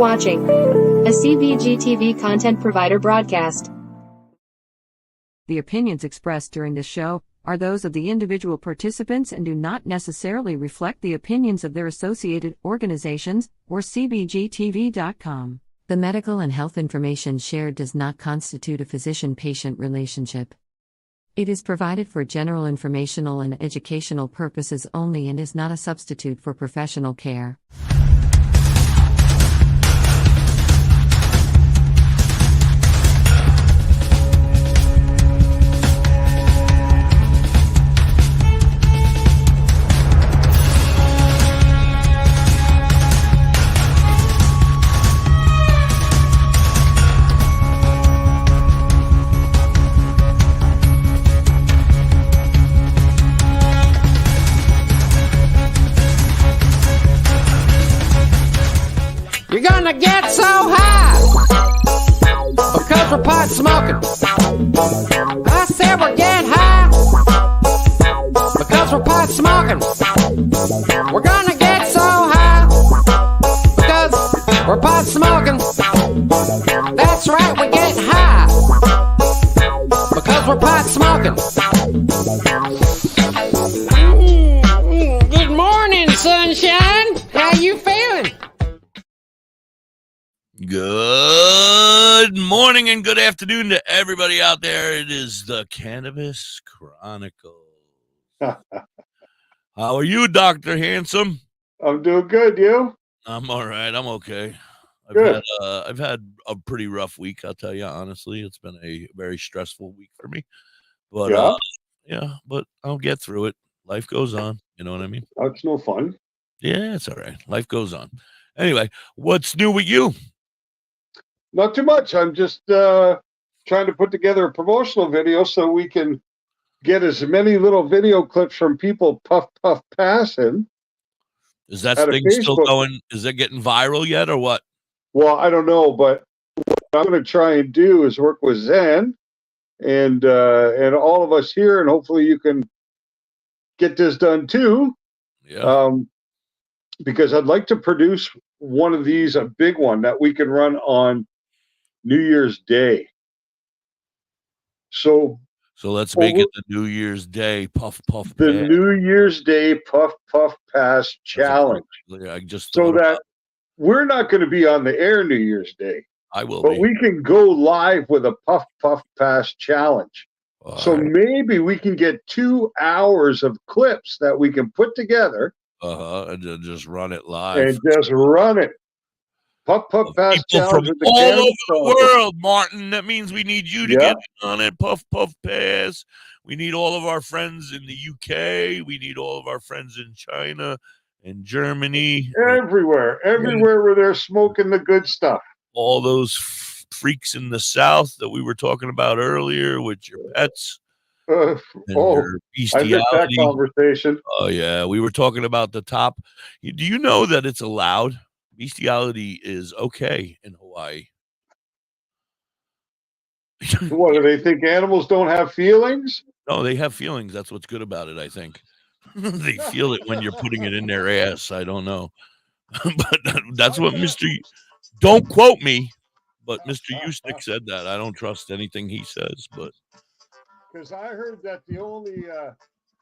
watching a CBG TV content provider broadcast. The opinions expressed during this show are those of the individual participants and do not necessarily reflect the opinions of their associated organizations or CBGTV.com. The medical and health information shared does not constitute a physician-patient relationship. It is provided for general informational and educational purposes only and is not a substitute for professional care. You're gonna get so high because we're pot smoking. I said we're getting high because we're pot smoking. We're gonna get so high because we're pot smoking. That's right, we're getting high because we're pot smoking. Good morning, sunshine. How you feeling? Good morning and good afternoon to everybody out there. It is the Cannabis Chronicles. How are you, Dr. Handsome? I'm doing good. You? I'm all right. I'm okay. Good. I've had a pretty rough week, I'll tell you honestly. It's been a very stressful week for me. But but I'll get through it. Life goes on. You know what I mean? That's no fun. Yeah, it's all right. Life goes on. Anyway, what's new with you? Not too much. I'm just trying to put together a promotional video so we can get as many little video clips from people puff passing. Is that thing still going? Is it getting viral yet or what? Well, I don't know, but what I'm going to try and do is work with Zen and all of us here, and hopefully you can get this done too. Yeah. Because I'd like to produce one of these, a big one that we can run on New Year's Day. So let's make it the New Year's Day puff pass. New Year's Day puff pass challenge. I just so that we're not going to be on the air New Year's Day. I will, but we can go live with a puff pass challenge. So maybe we can get 2 hours of clips that we can put together. And just run it live. And just run it. Puff pass challenge from all over the world, Martin. That means we need you to get on it. Puff pass. We need all of our friends in the UK. We need all of our friends in China and Germany. Everywhere where they're smoking the good stuff. All those freaks in the South that we were talking about earlier with your pets. Your bestiality. I missed that conversation. Oh yeah, we were talking about the top. Do you know that it's allowed? Bestiality is okay in Hawaii. What, do they think animals don't have feelings? No, they have feelings. That's what's good about it, I think. They feel it when you're putting it in their ass. I don't know. But that's what don't quote me, but Mr. Eustick said that. I don't trust anything he says, but because I heard that the only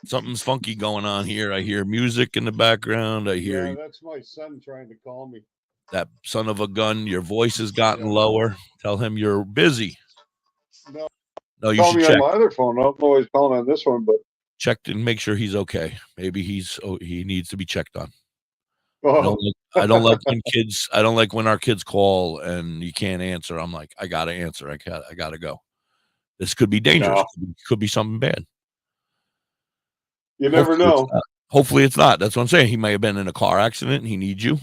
something's funky going on here. I hear music in the background. I hear that's my son trying to call me. That son of a gun. Your voice has gotten lower. Tell him you're busy. No, you call should me check on my other phone. I don't know he's calling on this one, but check and make sure he's okay. Maybe he needs to be checked on. Oh. I don't like when kids. I don't like when our kids call and you can't answer. I'm like, I gotta answer. I gotta go. This could be dangerous. No. Could be something bad. You never know. Hopefully it's not. That's what I'm saying. He may have been in a car accident and he needs you.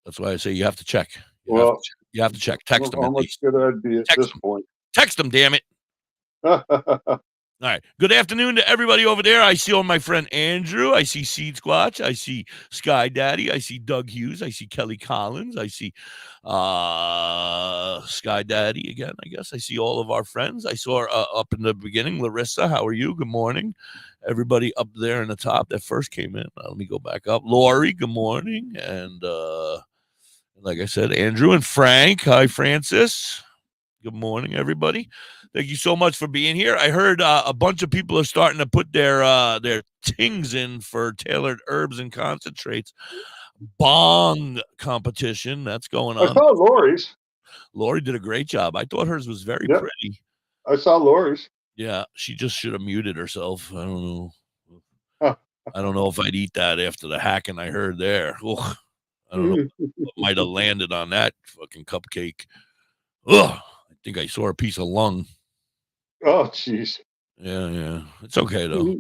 That's why I say you have to check. You have to check. Text him. How much good I'd be at this point. Text him, damn it. All right. Good afternoon to everybody over there. I see all my friend Andrew. I see Seed Squatch. I see Sky Daddy. I see Doug Hughes. I see Kelly Collins. I see Sky Daddy again, I guess. I see all of our friends. I saw up in the beginning, Larissa. How are you? Good morning. Everybody up there in the top that first came in. Let me go back up. Lori, good morning. And Like I said, Andrew and Frank. Hi, Francis. Good morning, everybody. Thank you so much for being here. I heard a bunch of people are starting to put their tings in for tailored herbs and concentrates. Bong competition that's going I on. saw Lori's. Lori did a great job. I thought hers was very Yep. pretty. I saw Lori's. Yeah, she just should have muted herself. I don't know. Huh. I don't know if I'd eat that after the hacking I heard there. Ugh. I don't know what might have landed on that fucking cupcake. Ugh. I think I saw a piece of lung. Oh, jeez. Yeah. It's okay, though.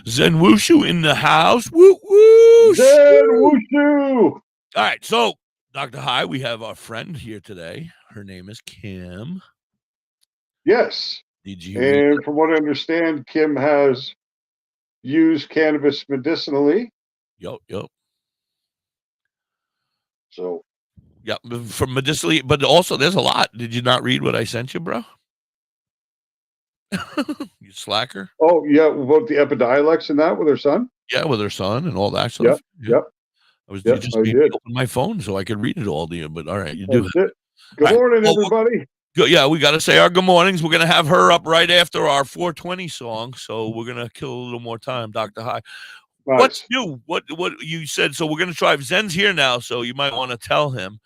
Zen Wushu in the house. Woo woo. Zen Wushu. All right, so Dr. Hi, we have our friend here today. Her name is Kim. Yes. Did you read And from what I understand, Kim has used cannabis medicinally. Yup. So, Yeah, from medicinally, but also there's a lot. Did you not read what I sent you, bro? You slacker. oh, yeah, about the Epidiolex and that with her son? Yeah, with her son and all that stuff. Yep. You Yep, just I made me did. open my phone so I could read it all to you. But all right, you do That's that. it. Good All right. morning, Well, everybody. Yeah, we got to say our good mornings. We're gonna have her up right after our 420 song, so we're gonna kill a little more time, Dr. Hi. Nice. What's new? What you said? So we're gonna try. Zen's here now, so you might want to tell him,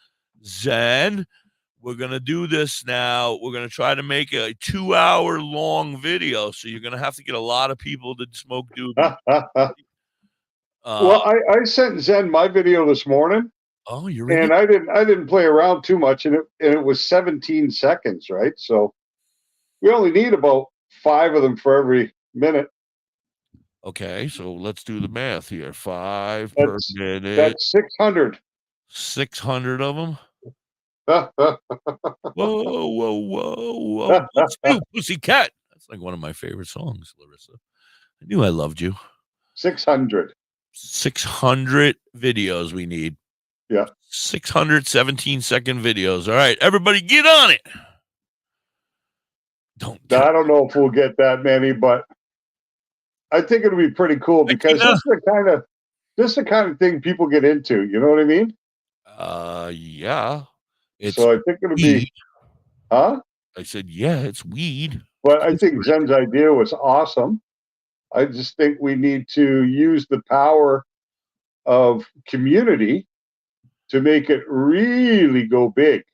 Zen. We're going to do this now. We're going to try to make a 2-hour long video. So you're going to have to get a lot of people to smoke doobie. Well, I sent Zen my video this morning. Oh, you're and I didn't play around too much, and it was 17 seconds, right? So we only need about 5 of them for every minute. Okay, so let's do the math here. 5 That's, per minute. That's 600. 600 of them. Whoa. Let's do Pussycat. That's like one of my favorite songs, Larissa. I knew I loved you. 600. 600 videos we need. Yeah. 617-second videos. All right, everybody get on it. I don't know if we'll get that many, but I think it'll be pretty cool because this is the kind of thing people get into. You know what I mean? Yeah. So I think it'll be, huh? I said, yeah, it's weed. But I think Zen's idea was awesome. I just think we need to use the power of community to make it really go big.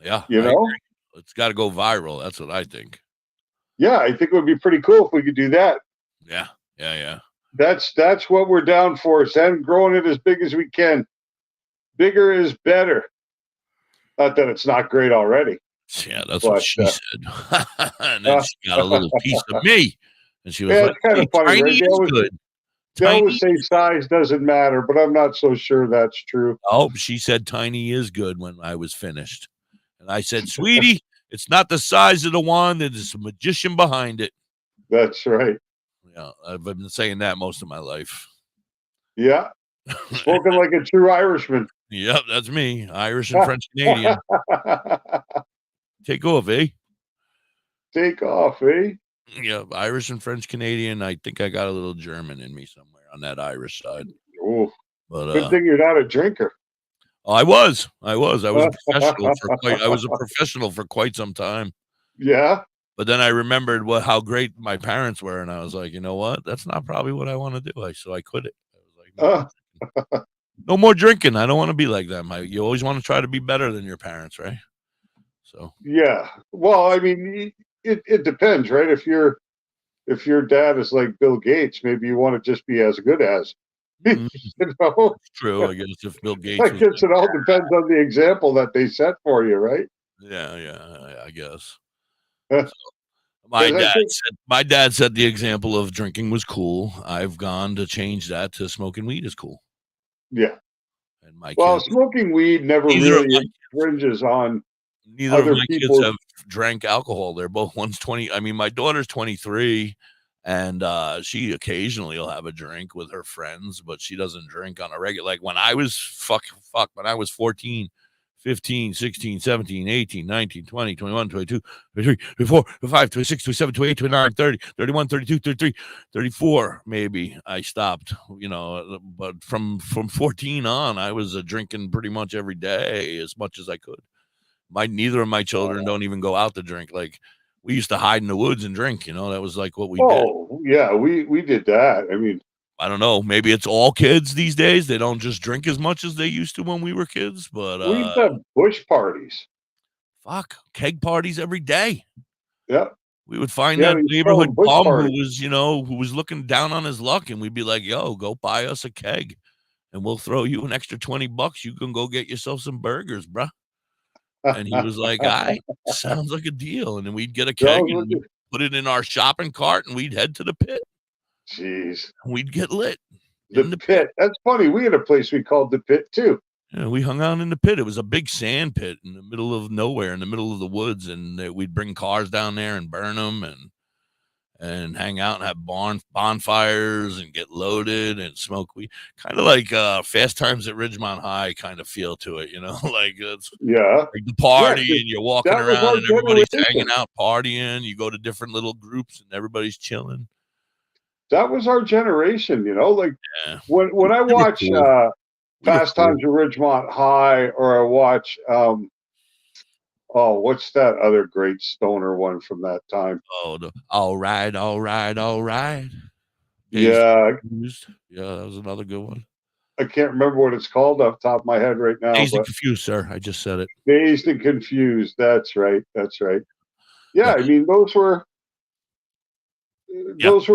Yeah. You know? It's got to go viral. That's what I think. Yeah, I think it would be pretty cool if we could do that. Yeah. That's what we're down for, Zen. Growing it as big as we can. Bigger is better. Not that it's not great already. Yeah, that's what she said. And then she got a little piece of me. And she was like, it's kind of funny, right? They always say size doesn't matter, but I'm not so sure that's true. Oh, she said tiny is good when I was finished. And I said, sweetie, it's not the size of the wand. There's a magician behind it. That's right. Yeah, I've been saying that most of my life. Yeah. Spoken like a true Irishman. Yep, that's me. Irish and French Canadian. Take off, eh? Take off, eh? Yeah, Irish and French Canadian. I think I got a little German in me somewhere on that Irish side. Oh, but good thing you're not a drinker. I was a professional for quite some time. Yeah. But then I remembered how great my parents were, and I was like, you know what? That's not probably what I want to do. So I quit it. I was like, no more drinking. I don't want to be like them. You always want to try to be better than your parents, right? So yeah. Well, I mean, it depends, right? If your dad is like Bill Gates, maybe you want to just be as good as. You know? True. I guess if Bill Gates, I guess it all depends on the example that they set for you, right? Yeah. I guess. So, my dad said the example of drinking was cool. I've gone to change that to smoking weed is cool. Yeah. And smoking weed never really infringes on. Neither of my kids have drank alcohol. They're both one's 20. I mean, my daughter's 23, and she occasionally will have a drink with her friends, but she doesn't drink on a regular. Like when I was when I was 14, 15, 16, 17, 18, 19, 20, 21, 22, 23, 24, 25, 26, 27, 28, 29, 30, 31, 32, 33, 34, maybe I stopped, but from 14 on, I was drinking pretty much every day as much as I could. Neither of my children don't even go out to drink. Like, we used to hide in the woods and drink, that was like what we did. Oh, yeah, we did that. I mean, I don't know. Maybe it's all kids these days. They don't just drink as much as they used to when we were kids. But we've done bush parties. Fuck, keg parties every day. Yeah, we would find that we neighborhood bush bum parties. who was looking down on his luck, and we'd be like, "Yo, go buy us a keg, and we'll throw you an extra $20. You can go get yourself some burgers, bruh." And he was like, sounds like a deal." And then we'd get a keg and we'd put it in our shopping cart, and we'd head to the pit. Jeez. We'd get lit. The pit. That's funny. We had a place we called the pit too. Yeah, we hung out in the pit. It was a big sand pit in the middle of nowhere, in the middle of the woods, and we'd bring cars down there and burn them and hang out and have bonfires and get loaded and smoke weed. Kind of like Fast Times at Ridgemont High kind of feel to it, like it's like the party, and you're walking around and everybody's hanging out, partying. You go to different little groups and everybody's chilling. That was our generation, like when I watch Fast Times at Ridgemont High, or I watch what's that other great stoner one from that time? Oh, all right. Yeah, that was another good one. I can't remember what it's called off the top of my head right now. Dazed and Confused, sir. I just said it. Dazed and Confused. That's right. Yeah, I mean, those were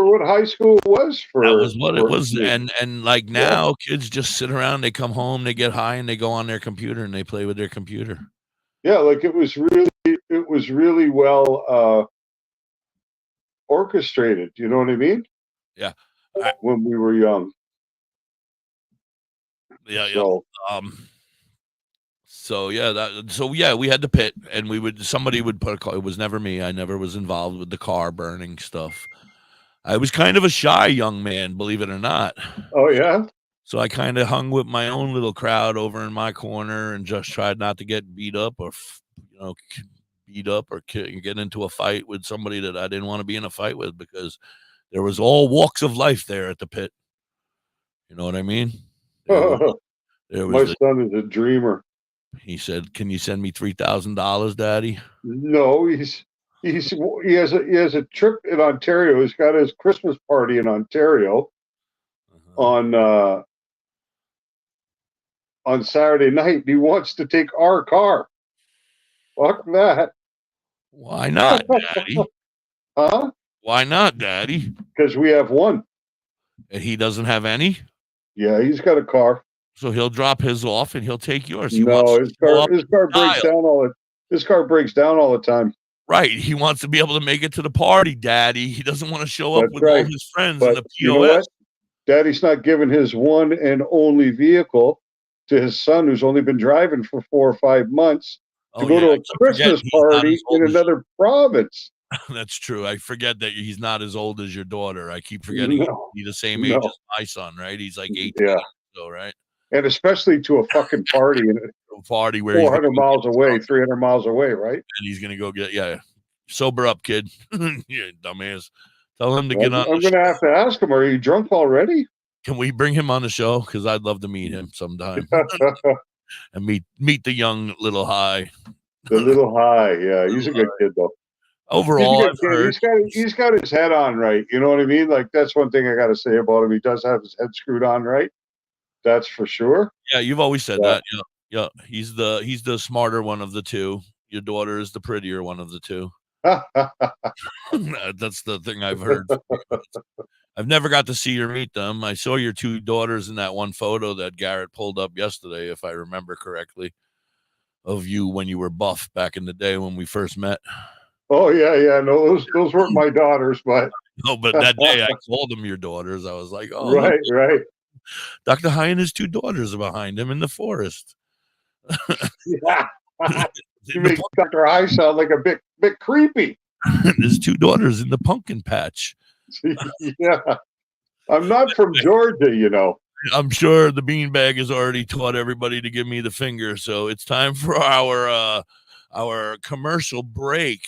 what high school was for. That was what it was. And like now, kids just sit around, they come home, they get high, and they go on their computer and they play with their computer. Yeah, like it was really well orchestrated. You know what I mean? Yeah. When we were young. Yeah. We had the pit, and somebody would put a car. It was never me. I never was involved with the car burning stuff. I was kind of a shy young man, believe it or not. Oh yeah. So I kind of hung with my own little crowd over in my corner and just tried not to get beat up or get into a fight with somebody that I didn't want to be in a fight with, because there was all walks of life there at the pit. You know what I mean? My son is a dreamer. He said, "Can you send me $3,000, Daddy?" No, he has a trip in Ontario. He's got his Christmas party in Ontario on Saturday night. He wants to take our car. Fuck that. Why not, Daddy? Huh? Why not, Daddy? Because we have one. And he doesn't have any? Yeah, he's got a car. So he'll drop his off and he'll take yours. His car breaks down all the time. Right. He wants to be able to make it to the party, Daddy. He doesn't want to show up with all his friends in the POS. You know what? Daddy's not giving his one and only vehicle to his son, who's only been driving for 4 or 5 months, to go to a Christmas party in another province. That's true. I forget that he's not as old as your daughter. I keep forgetting he's the same age as my son, right? He's like 18 so, right? And especially to a fucking party in a party where 400 miles away, 300 miles away, right? And he's gonna go get sober up, kid. Yeah, dumbass. Tell him to get on. I'm gonna have to ask him, are you drunk already? Can we bring him on the show? Because I'd love to meet him sometime. And meet the young little high. The little high, yeah. He's a good kid though. Overall, he's got his head on right. You know what I mean? Like, that's one thing I got to say about him. He does have his head screwed on right. That's for sure. Yeah, you've always said that. Yeah. He's the smarter one of the two. Your daughter is the prettier one of the two. That's the thing I've heard. I've never got to see or meet them. I saw your two daughters in that one photo that Garrett pulled up yesterday, if I remember correctly, of you when you were buff back in the day when we first met. Oh yeah. No, those weren't my daughters, but no, but that day I called them your daughters. I was like, oh, right. Dr. High and his two daughters are behind him in the forest. Yeah. You make Dr. High sound like a bit creepy. His two daughters in the pumpkin patch. Yeah. I'm not from Georgia, you know. I'm sure the beanbag has already taught everybody to give me the finger. So it's time for our commercial break.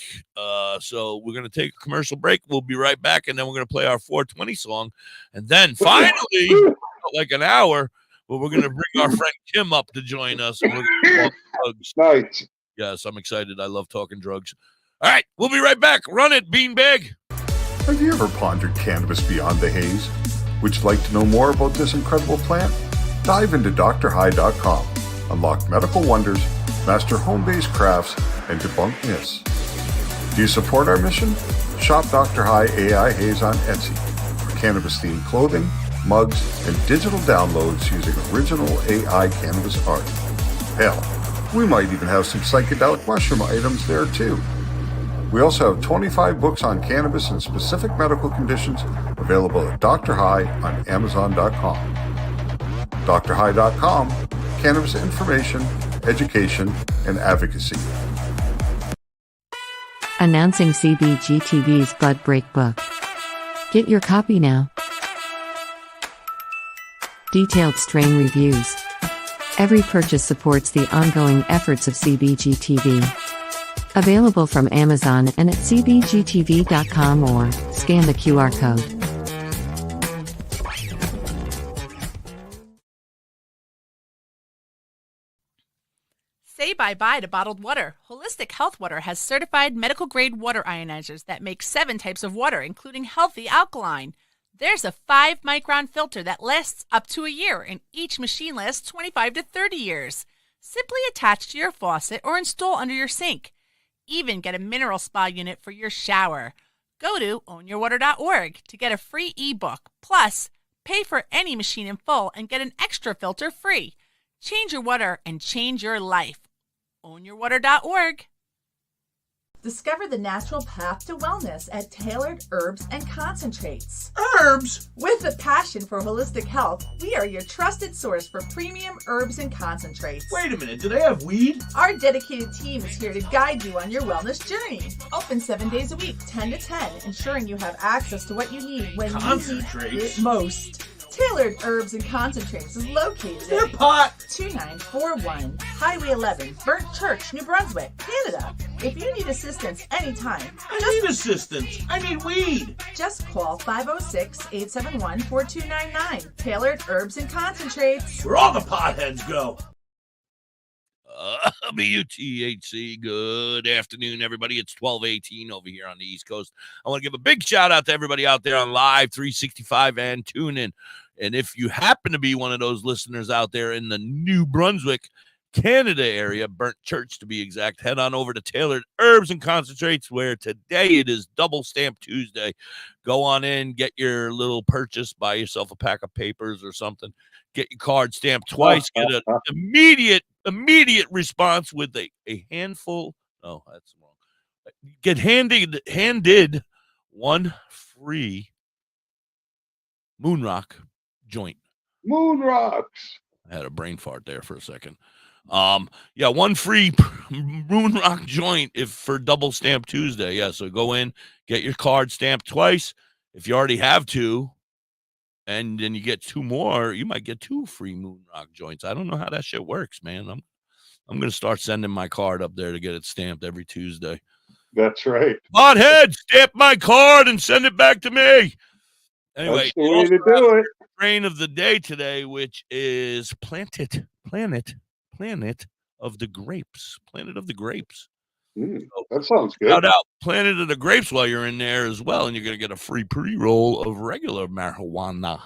So we're going to take a commercial break. We'll be right back, and then we're going to play our 420 song. And then finally, like an hour, we're going to bring our friend Kim up to join us. And we're going to talk drugs. Nice. Yes, I'm excited. I love talking drugs. All right, we'll be right back. Run it, beanbag. Have you ever pondered cannabis beyond the haze? Would you like to know more about this incredible plant? Dive into drhi.com. Unlock medical wonders, master home-based crafts, and debunk myths. Do you support our mission? Shop Dr. Hi AI Haze on Etsy for cannabis-themed clothing, mugs, and digital downloads using original AI cannabis art. Hell, we might even have some psychedelic mushroom items there too. We also have 25 books on cannabis and specific medical conditions available at Dr. Hi on Amazon.com. DrHi.com, cannabis information, education, and advocacy. Announcing CBGTV's Bud Break book. Get your copy now. Detailed strain reviews. Every purchase supports the ongoing efforts of CBGTV. Available from Amazon and at cbgtv.com or scan the QR code. Say bye-bye to bottled water. Holistic Health Water has certified medical-grade water ionizers that make 7 types of water, including healthy alkaline. There's a 5-micron filter that lasts up to a year, and each machine lasts 25 to 30 years. Simply attach to your faucet or install under your sink. Even get a mineral spa unit for your shower. Go to ownyourwater.org to get a free ebook. Plus, pay for any machine in full and get an extra filter free. Change your water and change your life. Ownyourwater.org. Discover the natural path to wellness at Tailored Herbs and Concentrates. Herbs? With a passion for holistic health, we are your trusted source for premium herbs and concentrates. Wait a minute, do they have weed? Our dedicated team is here to guide you on your wellness journey. Open 7 days a week, 10 to 10, ensuring you have access to what you need when you need it most. Tailored Herbs and Concentrates is located Their pot 2941 Highway 11, Burnt Church, New Brunswick, Canada. If you need assistance anytime, I need assistance. I need weed. Just call 506-871-4299. Tailored Herbs and Concentrates. Where all the potheads go. BUTHC, good afternoon, everybody. It's 12:18 over here on the East Coast. I want to give a big shout out to everybody out there on Live 365 and TuneIn. And if you happen to be one of those listeners out there in the New Brunswick, Canada area, Burnt Church to be exact, head on over to Tailored Herbs and Concentrates, where today it is Double Stamp Tuesday. Go on in, get your little purchase, buy yourself a pack of papers or something, get your card stamped twice, get an immediate response with a handful. Oh, that's wrong. Get handed one free Moonrock joint. Moon rocks. I had a brain fart there for a second. Yeah, one free Moonrock joint for Double Stamp Tuesday. Yeah, so go in, get your card stamped twice. If you already have 2, and then you get 2 more, you might get 2 free Moonrock joints. I don't know how that shit works, man. I'm gonna start sending my card up there to get it stamped every Tuesday. That's right. Pothead, stamp my card and send it back to me. Anyway, that's the way to do it. Strain of the day today, which is Planet of the Grapes. Planet of the Grapes. That sounds good. Shout out Planet of the Grapes while you're in there as well, and you're going to get a free pre-roll of regular marijuana.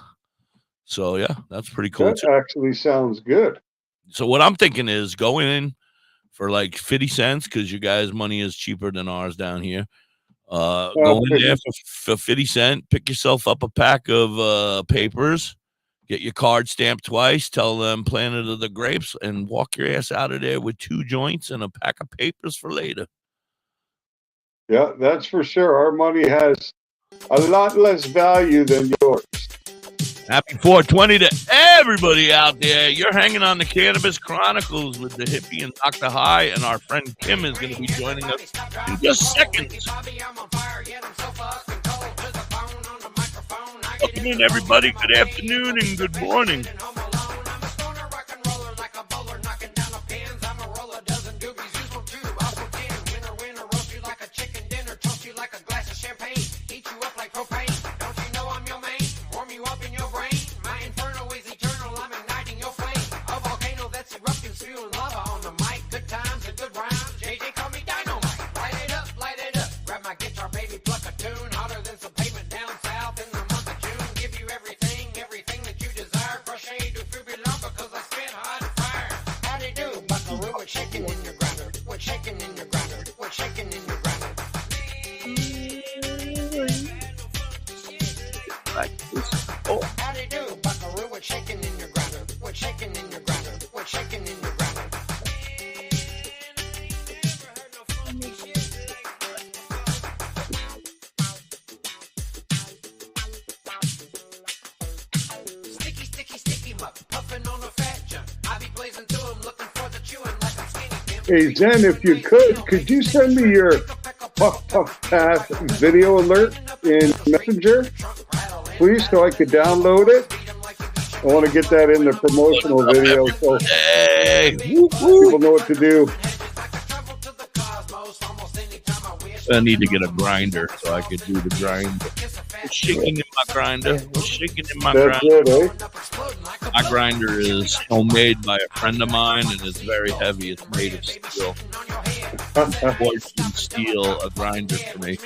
So, yeah, that's pretty cool. That actually sounds good. So what I'm thinking is go in for like 50 cents because you guys' money is cheaper than ours down here. Go in there for 50 cents, pick yourself up a pack of papers, get your card stamped twice, tell them Planet of the Grapes, and walk your ass out of there with 2 joints and a pack of papers for later. Yeah, that's for sure. Our money has a lot less value than yours. Happy 420 to everybody out there. You're hanging on the Cannabis Chronicles with Da.Hippie and Dr. Hi, and our friend Kim is going to be joining us in just seconds. Welcome in, everybody. Good afternoon and good morning. Hey, Zen, if you could you send me your Puff Puff Pass video alert in Messenger, please, so I could download it? I want to get that in the promotional video so people know what to do. I need to get a grinder so I could do the grind. We're shaking in my grinder. We're shaking in my That's grinder. it, eh? My grinder is homemade by a friend of mine, and it's very heavy. It's made of steel. Boys can steal a grinder for me.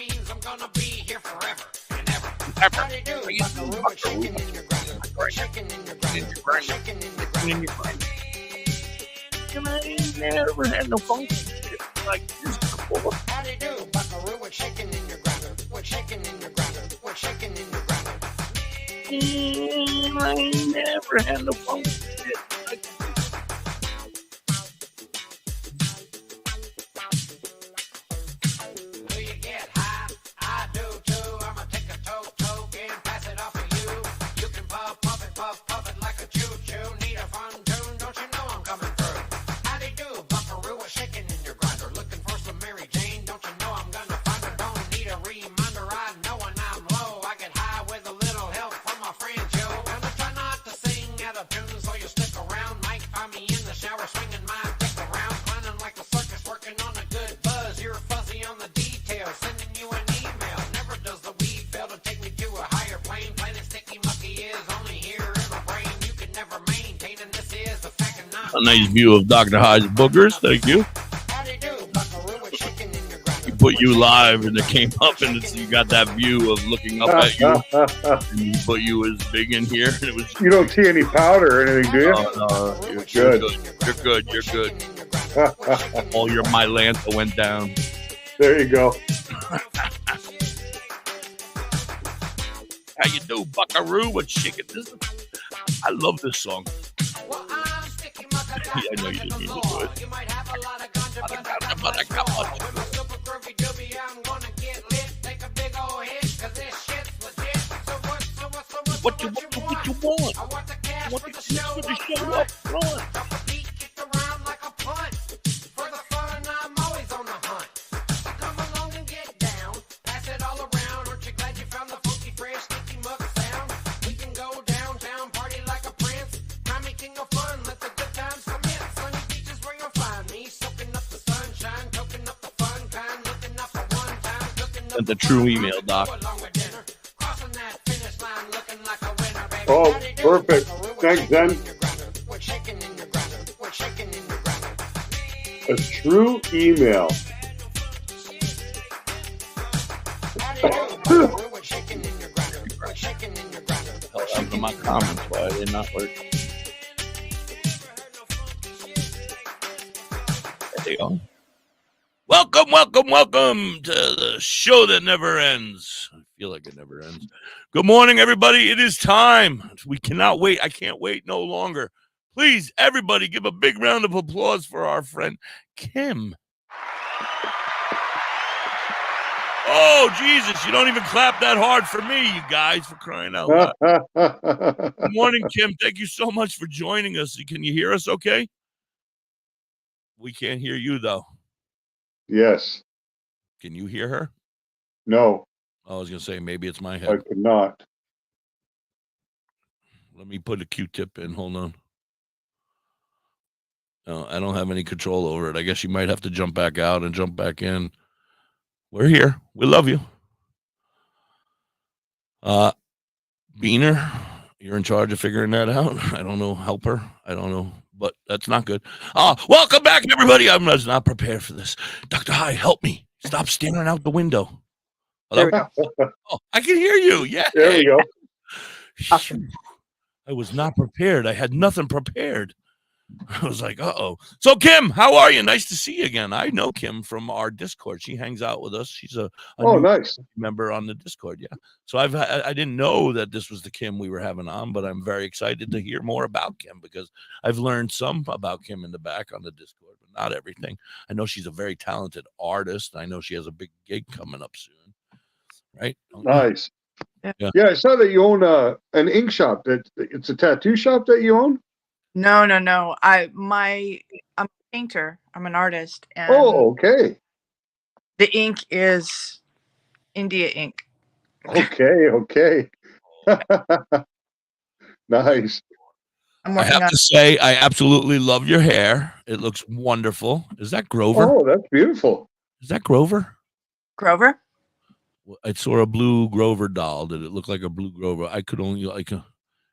I never had no funky shit like this before. I ain't never had no funky shit like this. A nice view of Dr. High's boogers. Thank you. He put you live and it came up and you got that view of looking up at you. And he put you as big in here. And it was. You don't see any powder or anything, do you? No, you're good. You're good. You're good. All your Mylanta went down. There you go. How you do, Buckaroo? What's shaking this? I love this song. I know you didn't mean to do it. What you want? I want the shit to show up front. The true email, Doc. Oh, perfect. Thanks, Zen. A true email. Hell, after my comments, why are they not working? There they go. Welcome to the show that never ends. I feel like it never ends. Good morning, everybody. It is time. We cannot wait. I can't wait no longer. Please, everybody, give a big round of applause for our friend Kim. Oh, Jesus, you don't even clap that hard for me, you guys, for crying out loud. Good morning, Kim. Thank you so much for joining us. Can you hear us okay? We can't hear you, though. Yes. Can you hear her? No. I was going to say, maybe it's my I head. could not. Let me put a Q-tip in. Hold on. No, I don't have any control over it. I guess you might have to jump back out and jump back in. We're here. We love you. Beaner, you're in charge of figuring that out. I don't know. Help her. I don't know. But that's not good. Welcome back, everybody. I was not prepared for this. Dr. High, help me. Stop staring out the window. Hello? Oh, I can hear you. Yeah. There we go. Awesome. I was not prepared. I had nothing prepared. I was like, uh-oh. So, Kim, how are you? Nice to see you again. I know Kim from our Discord. She hangs out with us. She's a new nice member on the Discord, yeah. So I didn't know that this was the Kim we were having on, but I'm very excited to hear more about Kim because I've learned some about Kim in the back on the Discord, but not everything. I know she's a very talented artist. I know she has a big gig coming up soon, right? Nice. Yeah. I saw that you own an ink shop. It's a tattoo shop that you own. No. I'm a painter. I'm an artist. And okay. The ink is India ink. Okay. Nice. I have to say, I absolutely love your hair. It looks wonderful. Is that Grover? Oh, that's beautiful. Is that Grover? Grover? I saw a blue Grover doll. Did it look like a blue Grover? I could only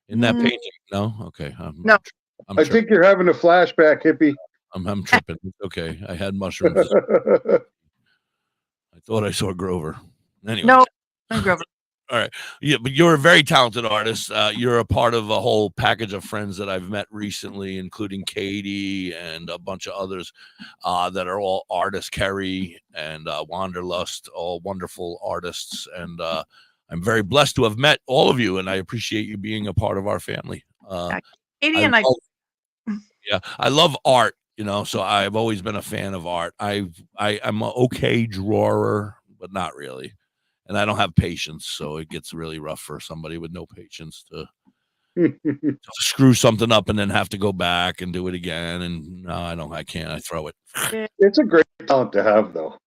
in that painting. No? Okay. No. I think you're having a flashback, hippie. I'm tripping. It's okay. I had mushrooms. I thought I saw Grover. Anyway. No, Grover. All right. Yeah, but you're a very talented artist. You're a part of a whole package of friends that I've met recently, including Katie and a bunch of others that are all artists, Kerry and Wanderlust, all wonderful artists. And I'm very blessed to have met all of you, and I appreciate you being a part of our family. Katie and I. Yeah, I love art, so I've always been a fan of art. I'm an okay drawer, but not really. And I don't have patience, so it gets really rough for somebody with no patience to screw something up and then have to go back and do it again. And no, I can't. I throw it. It's a great talent to have, though.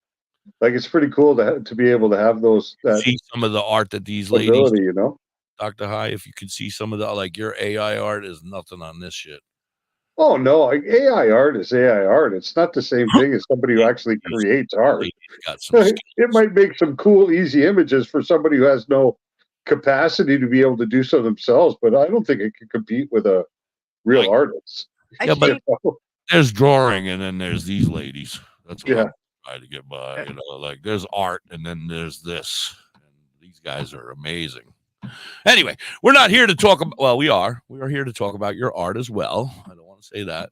Like, it's pretty cool to be able to have those. See some of the art that these ladies, Dr. High, if you could see some of the, like, your AI art is nothing on this shit. Oh, no. AI art is AI art. It's not the same thing as somebody who actually creates art. It might make some cool, easy images for somebody who has no capacity to be able to do so themselves, but I don't think it can compete with a real artist. Yeah, but there's drawing, and then there's these ladies. That's what I'm trying to get by. Like, there's art, and then there's this. And these guys are amazing. Anyway, we're not here to talk about, well, we are here to talk about your art as well. I don't want to say that.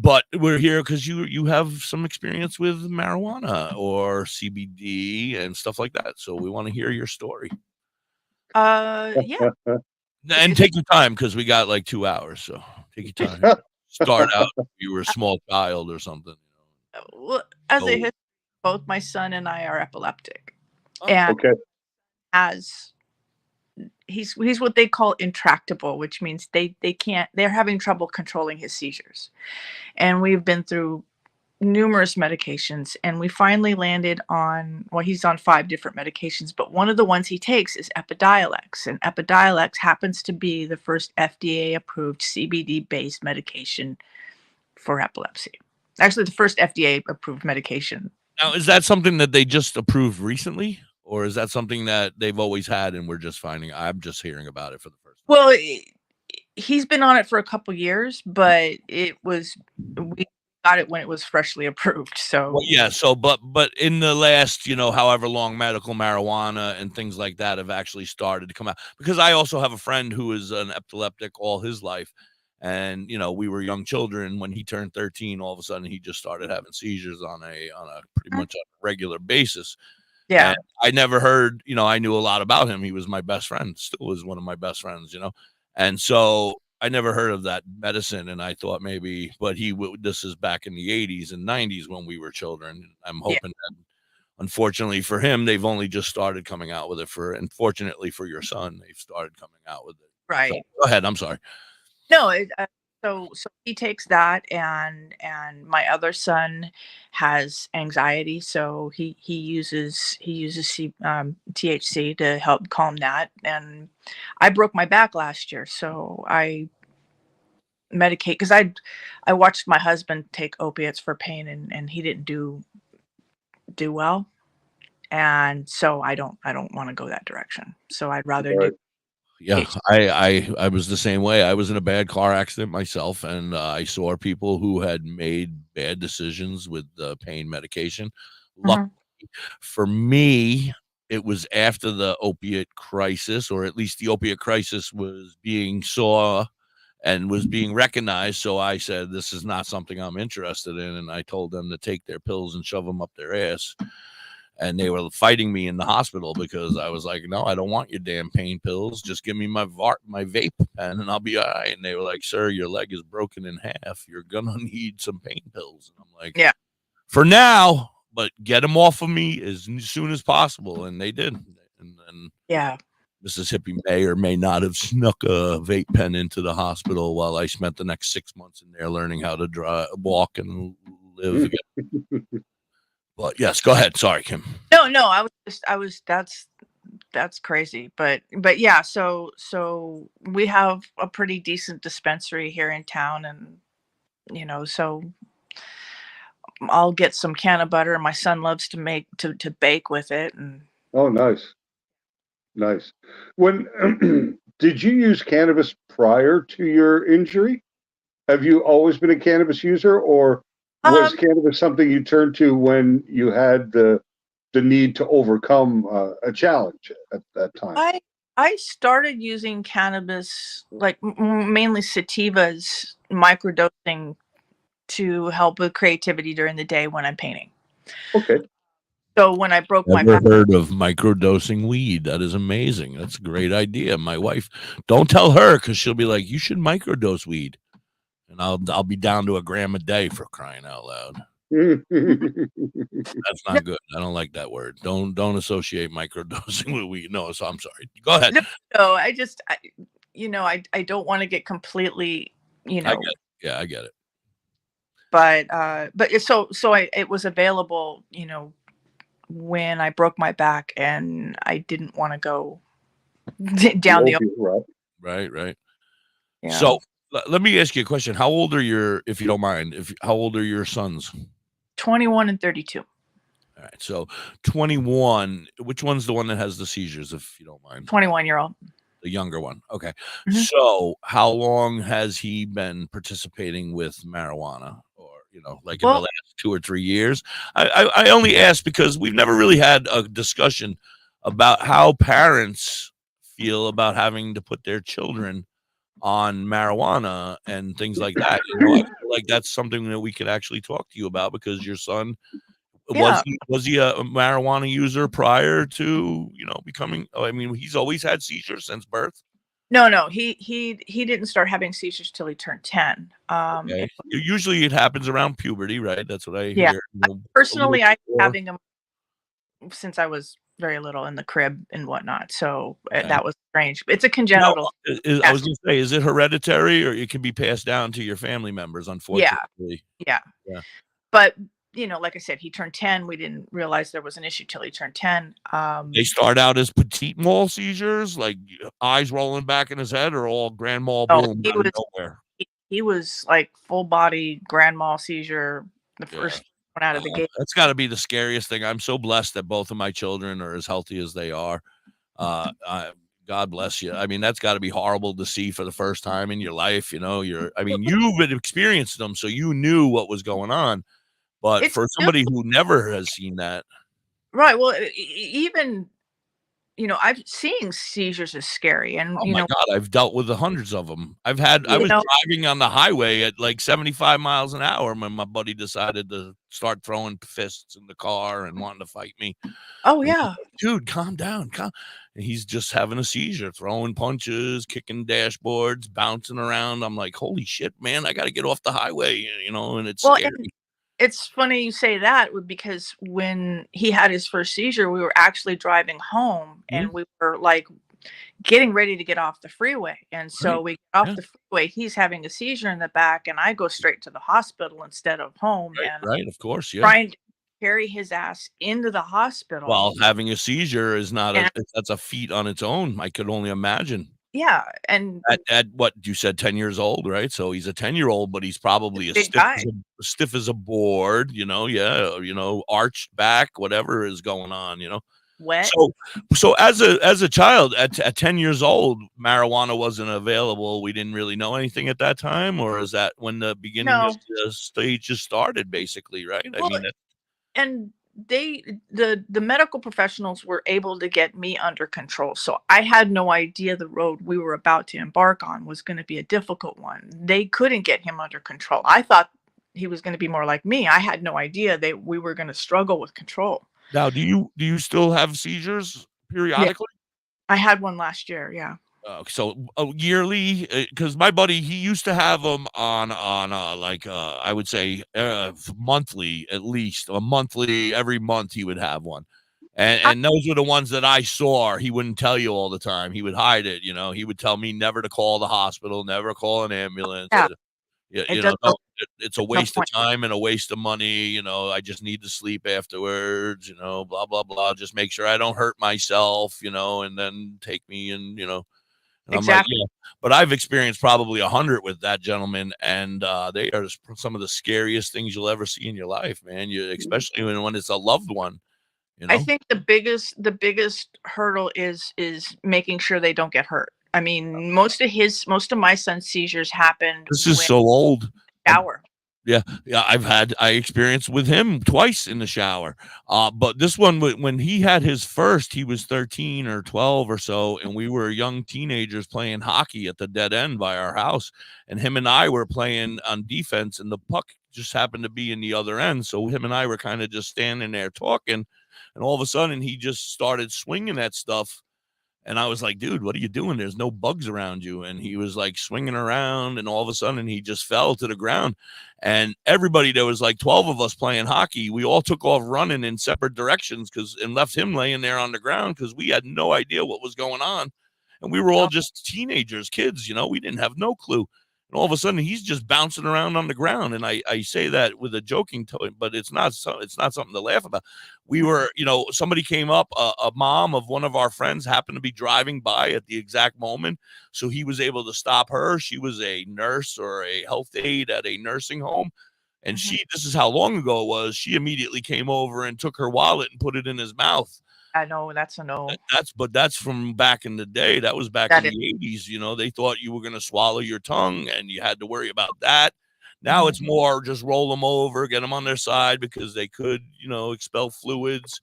But we're here because you have some experience with marijuana or CBD and stuff like that. So we want to hear your story. Yeah. And take your time because we got like 2 hours. So take your time. Start out if you were a small child or something. Well, as a history, both my son and I are epileptic. And he's what they call intractable, which means they're having trouble controlling his seizures. And we've been through numerous medications, and we finally landed on, he's on 5 different medications, but one of the ones he takes is Epidiolex, and Epidiolex happens to be the first FDA approved CBD-based medication for epilepsy. Actually, the first FDA approved medication. Now, is that something that they just approved recently? Or is that something that they've always had and I'm just hearing about it for the first time? Well, he's been on it for a couple years, but we got it when it was freshly approved. So but in the last, however long, medical marijuana and things like that have actually started to come out. Because I also have a friend who is an epileptic all his life. And, we were young children. When he turned 13, all of a sudden he just started having seizures on a pretty much a regular basis. Yeah. And I never heard, I knew a lot about him. He was my best friend, still is one of my best friends, And so I never heard of that medicine. And I thought maybe, but this is back in the 80s and 90s when we were children. I'm hoping that, unfortunately for him, they've only just started coming out with it and fortunately for your son, they've started coming out with it. Right. So, go ahead. I'm sorry. No, So he takes that, and my other son has anxiety, so he uses THC to help calm that. And I broke my back last year, so I medicate because I watched my husband take opiates for pain, and he didn't do well, and so I don't want to go that direction. So I'd rather do Right. Yeah, THC. I was the same way. I was in a bad car accident myself, and I saw people who had made bad decisions with pain medication. Luck Mhm. for me, it was after the opiate crisis, or at least the opiate crisis was being saw and was being recognized. So I said, "This is not something I'm interested in," and I told them to take their pills and shove them up their ass. And they were fighting me in the hospital because I was like, "No, I don't want your damn pain pills. Just give me my vape pen, and I'll be all right." And they were like, "Sir, your leg is broken in half. You're gonna need some pain pills." And I'm like, Yeah. "For now, but get them off of me as soon as possible." And they did. And Yeah. Mississippi may or may not have snuck a vape pen into the hospital while I spent the next 6 months in there learning how to walk, and live again. But yes, go ahead. Sorry, Kim. No, I was that's crazy. But yeah, so we have a pretty decent dispensary here in town, and so I'll get some can of butter. My son loves to make to bake with it, and Oh, nice. Nice. When did you use cannabis prior to your injury? Have you always been a cannabis user, or was um cannabis something you turned to when you had the need to overcome a challenge at that time? I started using cannabis, like mainly sativas, microdosing to help with creativity during the day when I'm painting. Okay. So when I broke my Never back, heard of microdosing weed. That is amazing. That's a great idea. My wife, don't tell her because she'll be like, "You should microdose weed," and I'll be down to a gram a day, for crying out loud. That's no, not good. I don't like that word. Don't associate microdosing with weed. No, so I'm sorry. Go ahead. no, no, I don't want to get completely, I get it. Yeah, I get it. it was available, when I broke my back, and I didn't want to go down the Opiate route. Right. yeah. So let me ask you a question. How old are your, if you don't mind, how old are your sons? 21 and 32. All right. So 21, which one's the one that has the seizures, if you don't mind? 21-year-old. The younger one. Okay. Mhm. So how long has he been participating with marijuana, or, like in the Well, last 2 or 3 years? I only ask because we've never really had a discussion about how parents feel about having to put their children on marijuana and things like that. I feel like that's something that we could actually talk to you about, because your son, yeah. was he a marijuana user prior to, becoming, I mean, he's always had seizures since birth? No, he didn't start having seizures till he turned 10. Okay. Usually it happens around puberty, right? That's what I Yeah. hear, a little Personally, I before. having him since I was very little in the crib and whatnot, so Okay. that was strange. It's a Now, congenital. I was gonna say, is it hereditary, or it can be passed down to your family members, Yeah, unfortunately? yeah. Yeah. But, like I said, he turned 10. We didn't realize there was an issue till he turned 10. They start out as petite mal seizures, like eyes rolling back in his head, or all grand mal No, boom out of nowhere? he was like full body grand mal seizure the Yeah. first one out of the gate. That's gotta be the scariest thing. I'm so blessed that both of my children are as healthy as they are. I God bless you. I mean, that's gotta be horrible to see for the first time in your life, you've been experienced them, so you knew what was going on, but It's for still somebody who never has seen that. right. Well, even, I've seeing seizures is scary, and Oh my god, I've dealt with the hundreds of them. I you was know, driving on the highway at, like, 75 miles an hour when my buddy decided to start throwing fists in the car and wanting to fight me. oh I'm yeah. like, "Dude, calm down, calm." And he's just having a seizure, throwing punches, kicking dashboards, bouncing around. I'm like, "Holy shit, man, I gotta get off the highway," and it's Well, scary. and it's funny you say that, because when he had his first seizure, we were actually driving home, Mhm. and we were like, getting ready to get off the freeway. And so Right. we get off Yeah. the freeway, he's having a seizure in the back, and I go straight to the hospital instead of home, Right. and Right. Of course. Yeah. trying to carry his ass into the hospital. Well, having a seizure is not And that's a feat on its own. I could only imagine. yeah, and At what you said, 10 years old, right? So he's a 10-year-old, but he's probably big guy, stiff as a board, yeah, arched back, whatever is going on, wet. So as a child at 10 years old, marijuana wasn't available. We didn't really know anything at that time, or is that when the beginning of No. the stages started, basically, right? I Well, mean, and the medical professionals were able to get me under control, so I had no idea the road we were about to embark on was going to be a difficult one. They couldn't get him under control. I thought he was going to be more like me. I had no idea that we were going to struggle with control. now, do you still have seizures Yeah, periodically? I had one last year. Yeah. So yearly, because my buddy, he used to have them on I would say monthly, at least a monthly. Every month he would have one, and those were the ones that I saw. He wouldn't tell you all the time. He would hide it. He would tell me never to call the hospital, never call an ambulance. Yeah. Yeah, It does no, it's a no waste of point. time and a waste of money. I just need to sleep afterwards. Blah blah blah. Just make sure I don't hurt myself. And then take me and. And I'm like, Exactly. yeah, but I've experienced probably 100 with that gentleman, and they are some of the scariest things you'll ever see in your life, man. Especially when it's a loved one, I think the biggest hurdle is making sure they don't get hurt. I mean, most of my son's seizures happened This is when so old. shower. Yeah, I experienced with him twice in the shower. But this one, when he had his first, he was 13 or 12 or so, and we were young teenagers playing hockey at the dead end by our house, and him and I were playing on defense, and the puck just happened to be in the other end. So him and I were kind of just standing there talking, and all of a sudden he just started swinging that stuff. And I was like, dude, what are you doing? There's no bugs around you. And he was like swinging around, and all of a sudden he just fell to the ground. And everybody, there was like 12 of us playing hockey. We all took off running in separate directions and left him laying there on the ground because we had no idea what was going on. And we were all just teenagers, kids, we didn't have no clue. And all of a sudden he's just bouncing around on the ground. And I say that with a joking tone, but it's not something to laugh about. We were, somebody came up, a mom of one of our friends happened to be driving by at the exact moment. So he was able to stop her. She was a nurse or a health aide at a nursing home. And this is how long ago it was. She immediately came over and took her wallet and put it in his mouth. I know that's a no. That's from back in the day. That was back in the 80s. They thought you were going to swallow your tongue and you had to worry about that. Now it's more just roll them over, get them on their side because they could, expel fluids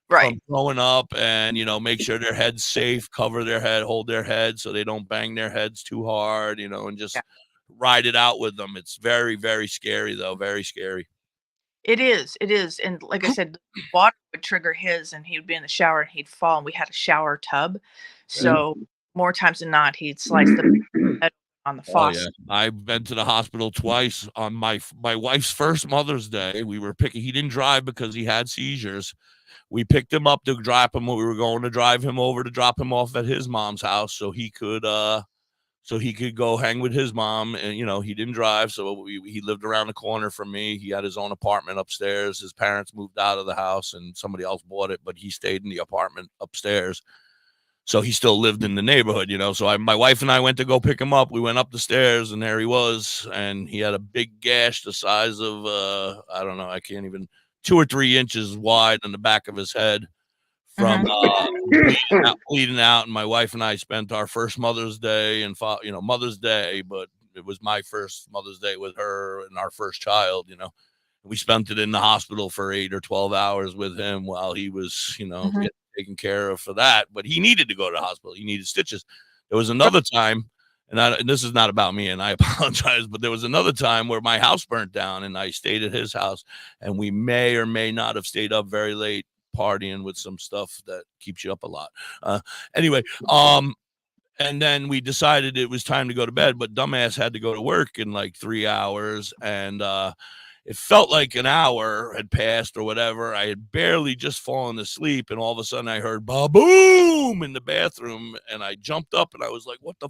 from throwing up and, make sure their head's safe, cover their head, hold their head so they don't bang their heads too hard, and just ride it out with them. It's very, very scary, though. Very scary. It is. And like I said, water would trigger his, and he would be in the shower and he'd fall. And we had a shower tub. So more times than not, he'd slice the head on the faucet. Yeah. I've been to the hospital twice on my wife's first Mother's Day. He didn't drive because he had seizures. We picked him up to drop him. We were going to drive him over to drop him off at his mom's house so he could go hang with his mom. And, he didn't drive. So he lived around the corner from me. He had his own apartment upstairs. His parents moved out of the house and somebody else bought it, but he stayed in the apartment upstairs. So he still lived in the neighborhood, So my wife and I went to go pick him up. We went up the stairs and there he was. And he had a big gash the size of, I don't know, I can't even, 2 or 3 inches wide on the back of his head from bleeding out. And my wife and I spent our first Mother's Day and Mother's Day, but it was my first Mother's Day with her and our first child. We spent it in the hospital for 8 or 12 hours with him while he was getting taken care of for that. But he needed to go to the hospital. He needed stitches. There was another time, and this is not about me, and I apologize, but there was another time where my house burnt down and I stayed at his house, and we may or may not have stayed up very late partying with some stuff that keeps you up a lot. Anyway, and then we decided it was time to go to bed, but dumbass had to go to work in like 3 hours, and it felt like an hour had passed or whatever. I had barely just fallen asleep, and all of a sudden I heard ba-boom in the bathroom, and I jumped up and I was like, what the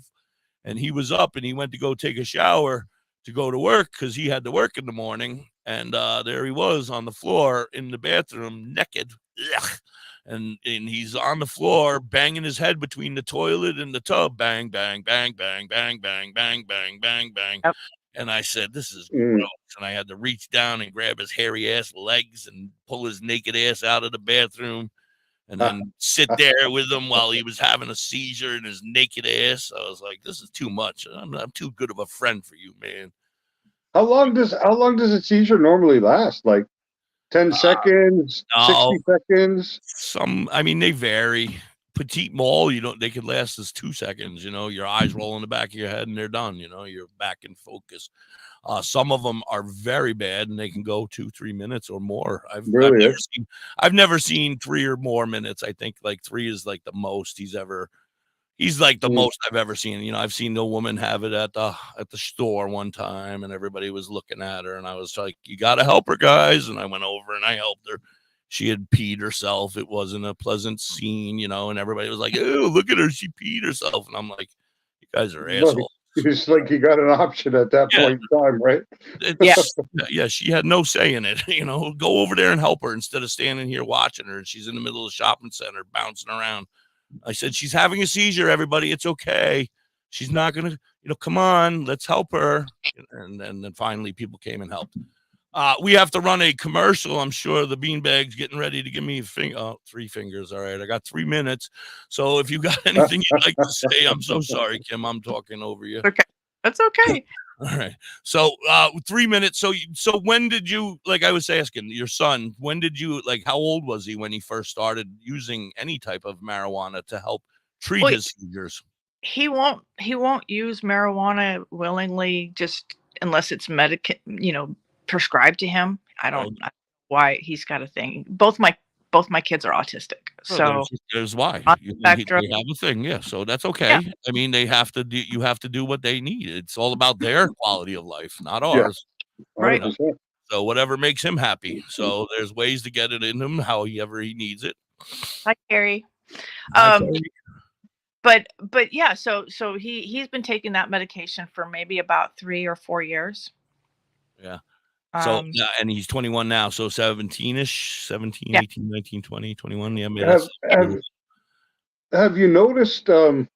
and he was up and he went to go take a shower to go to work because he had to work in the morning. And there he was on the floor in the bathroom, naked. Ugh. And he's on the floor banging his head between the toilet and the tub. Bang, bang, bang, bang, bang, bang, bang, bang, bang, bang. Yep. And I said, this is gross. And I had to reach down and grab his hairy ass legs and pull his naked ass out of the bathroom and then sit there with him while he was having a seizure in his naked ass. I was like, this is too much. I'm too good of a friend for you, man. How long does a seizure normally last? Like 10 seconds, no. 60 seconds? They vary. Petite mole, they could last as 2 seconds, your eyes roll in the back of your head and they're done, you're back in focus. Some of them are very bad and they can go 2-3 minutes or more. I've never seen 3 or more minutes. I think like 3 is like the most he's like the most I've ever seen. I've seen the woman have it at the store one time and everybody was looking at her and I was like, you got to help her, guys. And I went over and I helped her. She had peed herself. It wasn't a pleasant scene, and everybody was like, oh, look at her. She peed herself. And I'm like, you guys are assholes. It's like you got an option at that point in time, right? Yeah, she had no say in it. Go over there and help her instead of standing here watching her. And she's in the middle of the shopping center bouncing around. I said, she's having a seizure, everybody. It's okay. She's not going to, come on, let's help her. And then finally people came and helped. We have to run a commercial. I'm sure the beanbag's getting ready to give me 3 fingers. All right. I got 3 minutes. So if you got anything you'd like to say, I'm so sorry, Kim. I'm talking over you. Okay. That's okay. All right. So 3 minutes. So when did you, like I was asking your son, when did you, like, how old was he when he first started using any type of marijuana to help treat his seizures? He won't use marijuana willingly, just unless it's prescribed to him. I don't know why he's got a thing. Both my kids are autistic, so there's why they have a thing. Yeah, so that's okay. Yeah. I mean, you have to do what they need. It's all about their quality of life, not ours. Right. So whatever makes him happy. So there's ways to get it in him however he needs it. Hi, Carrie. But yeah, so he's been taking that medication for maybe about 3 or 4 years. Yeah. So, and he's 21 now, so 17-ish, 17, 18, 19, 20, 21. Yeah, have you noticed a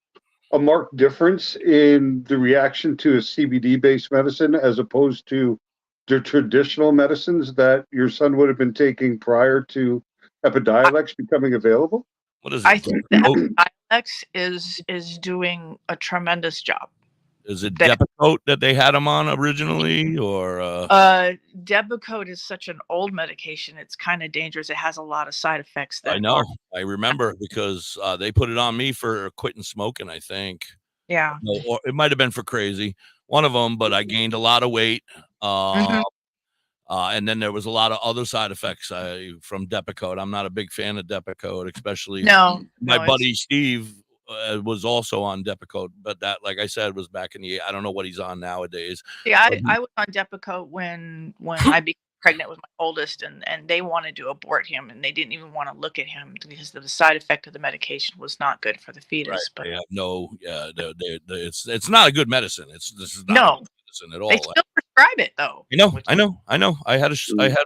marked difference in the reaction to a CBD-based medicine as opposed to the traditional medicines that your son would have been taking prior to Epidiolex becoming available? What is it? I think the Epidiolex is doing a tremendous job. Is it Depakote that they had him on originally, or? Depakote is such an old medication. It's kind of dangerous. It has a lot of side effects. I know. I remember because they put it on me for quitting smoking, I think. Yeah. Or it might have been for crazy. One of them, but I gained a lot of weight. And then there was a lot of other side effects from Depakote. I'm not a big fan of Depakote, especially my buddy Steve was also on Depakote, but that, like I said, was back in I don't know what he's on nowadays. Yeah, I was on Depakote when I became pregnant with my oldest, and they wanted to abort him, and they didn't even want to look at him because the side effect of the medication was not good for the fetus. Right. It's not a good medicine. This is not a good medicine at all. They still prescribe it though. I know. I had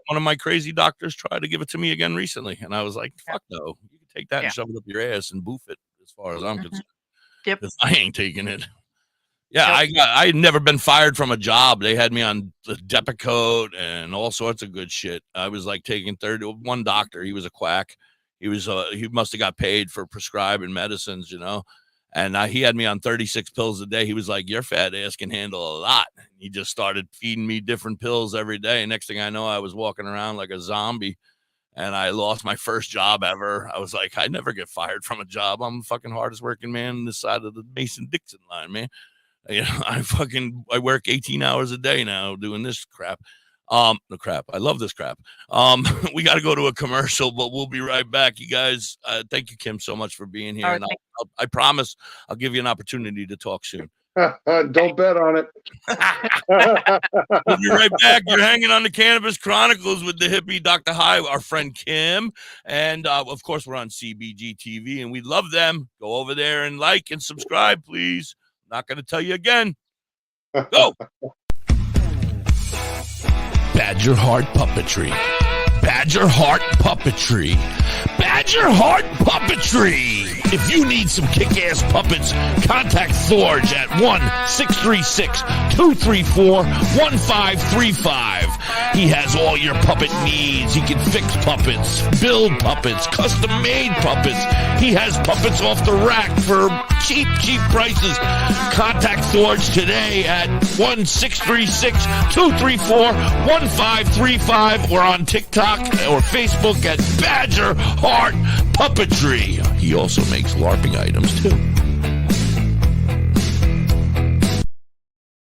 one of my crazy doctors try to give it to me again recently, and I was like, "Fuck no! You can take that and shove it up your ass and boof it." As far as I'm concerned, I ain't taking it. Yeah, I had never been fired from a job. They had me on the Depakote and all sorts of good shit. I was like taking one doctor. He was a quack. He must have got paid for prescribing medicines, And he had me on 36 pills a day. He was like, your fat ass can handle a lot. He just started feeding me different pills every day. Next thing I know, I was walking around like a zombie. And I lost my first job ever. I was like, I never get fired from a job. I'm the fucking hardest working man on this side of the Mason-Dixon line, man. I work 18 hours a day now doing this crap. The crap. I love this crap. We got to go to a commercial, but we'll be right back. You guys, thank you, Kim, so much for being here. And I promise I'll give you an opportunity to talk soon. Don't bet on it. We'll be right back. You're hanging on the Cannabis Chronicles with Da.Hippie, Dr. High, our friend Kim. And, of course, we're on CBG TV, and we love them. Go over there and like and subscribe, please. I'm not going to tell you again. Go. Badger Heart Puppetry. Badger Heart Puppetry. Badger Heart Puppetry. If you need some kick-ass puppets, contact Forge at 1-636-234-1535. He has all your puppet needs. He can fix puppets, build puppets, custom-made puppets. He has puppets off the rack for cheap prices. Contact Forge today at 1-636-234-1535 or on TikTok or Facebook at Badger Heart Puppetry. He also makes LARPing items too.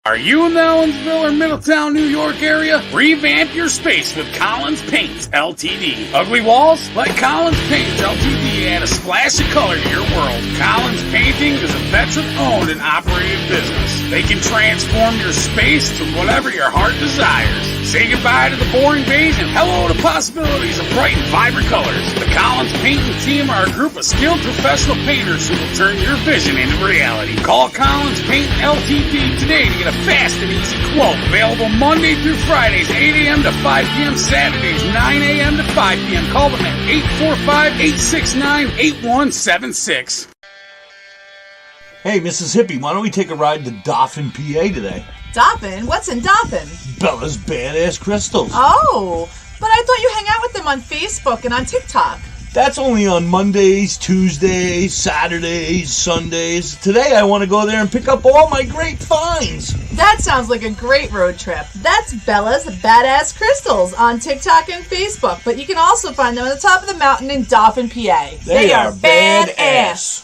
Are you in the Ellensville or Middletown, New York area? Revamp your space with Collins Paints Ltd. Ugly walls? Let Collins Paints Ltd add a splash of color to your world. Collins Painting is a veteran-owned and operated business. They can transform your space to whatever your heart desires. Say goodbye to the boring beige and hello to possibilities of bright and vibrant colors. The Collins Painting team are a group of skilled professional painters who will turn your vision into reality. Call Collins Paint Ltd today to get a fast and easy quote. Available Monday through Fridays, 8 a.m. to 5 p.m. Saturdays, 9 a.m. to 5 p.m. Call them at 845-869-8176. Hey, Mrs. Hippie, why don't we take a ride to Dauphin, PA today? Dauphin? What's in Dauphin? Bella's Badass Crystals. Oh, but I thought you hang out with them on Facebook and on TikTok. That's only on Mondays, Tuesdays, Saturdays, Sundays. Today I want to go there and pick up all my great finds. That sounds like a great road trip. That's Bella's Badass Crystals on TikTok and Facebook, but you can also find them on the top of the mountain in Dauphin, PA. They are badass.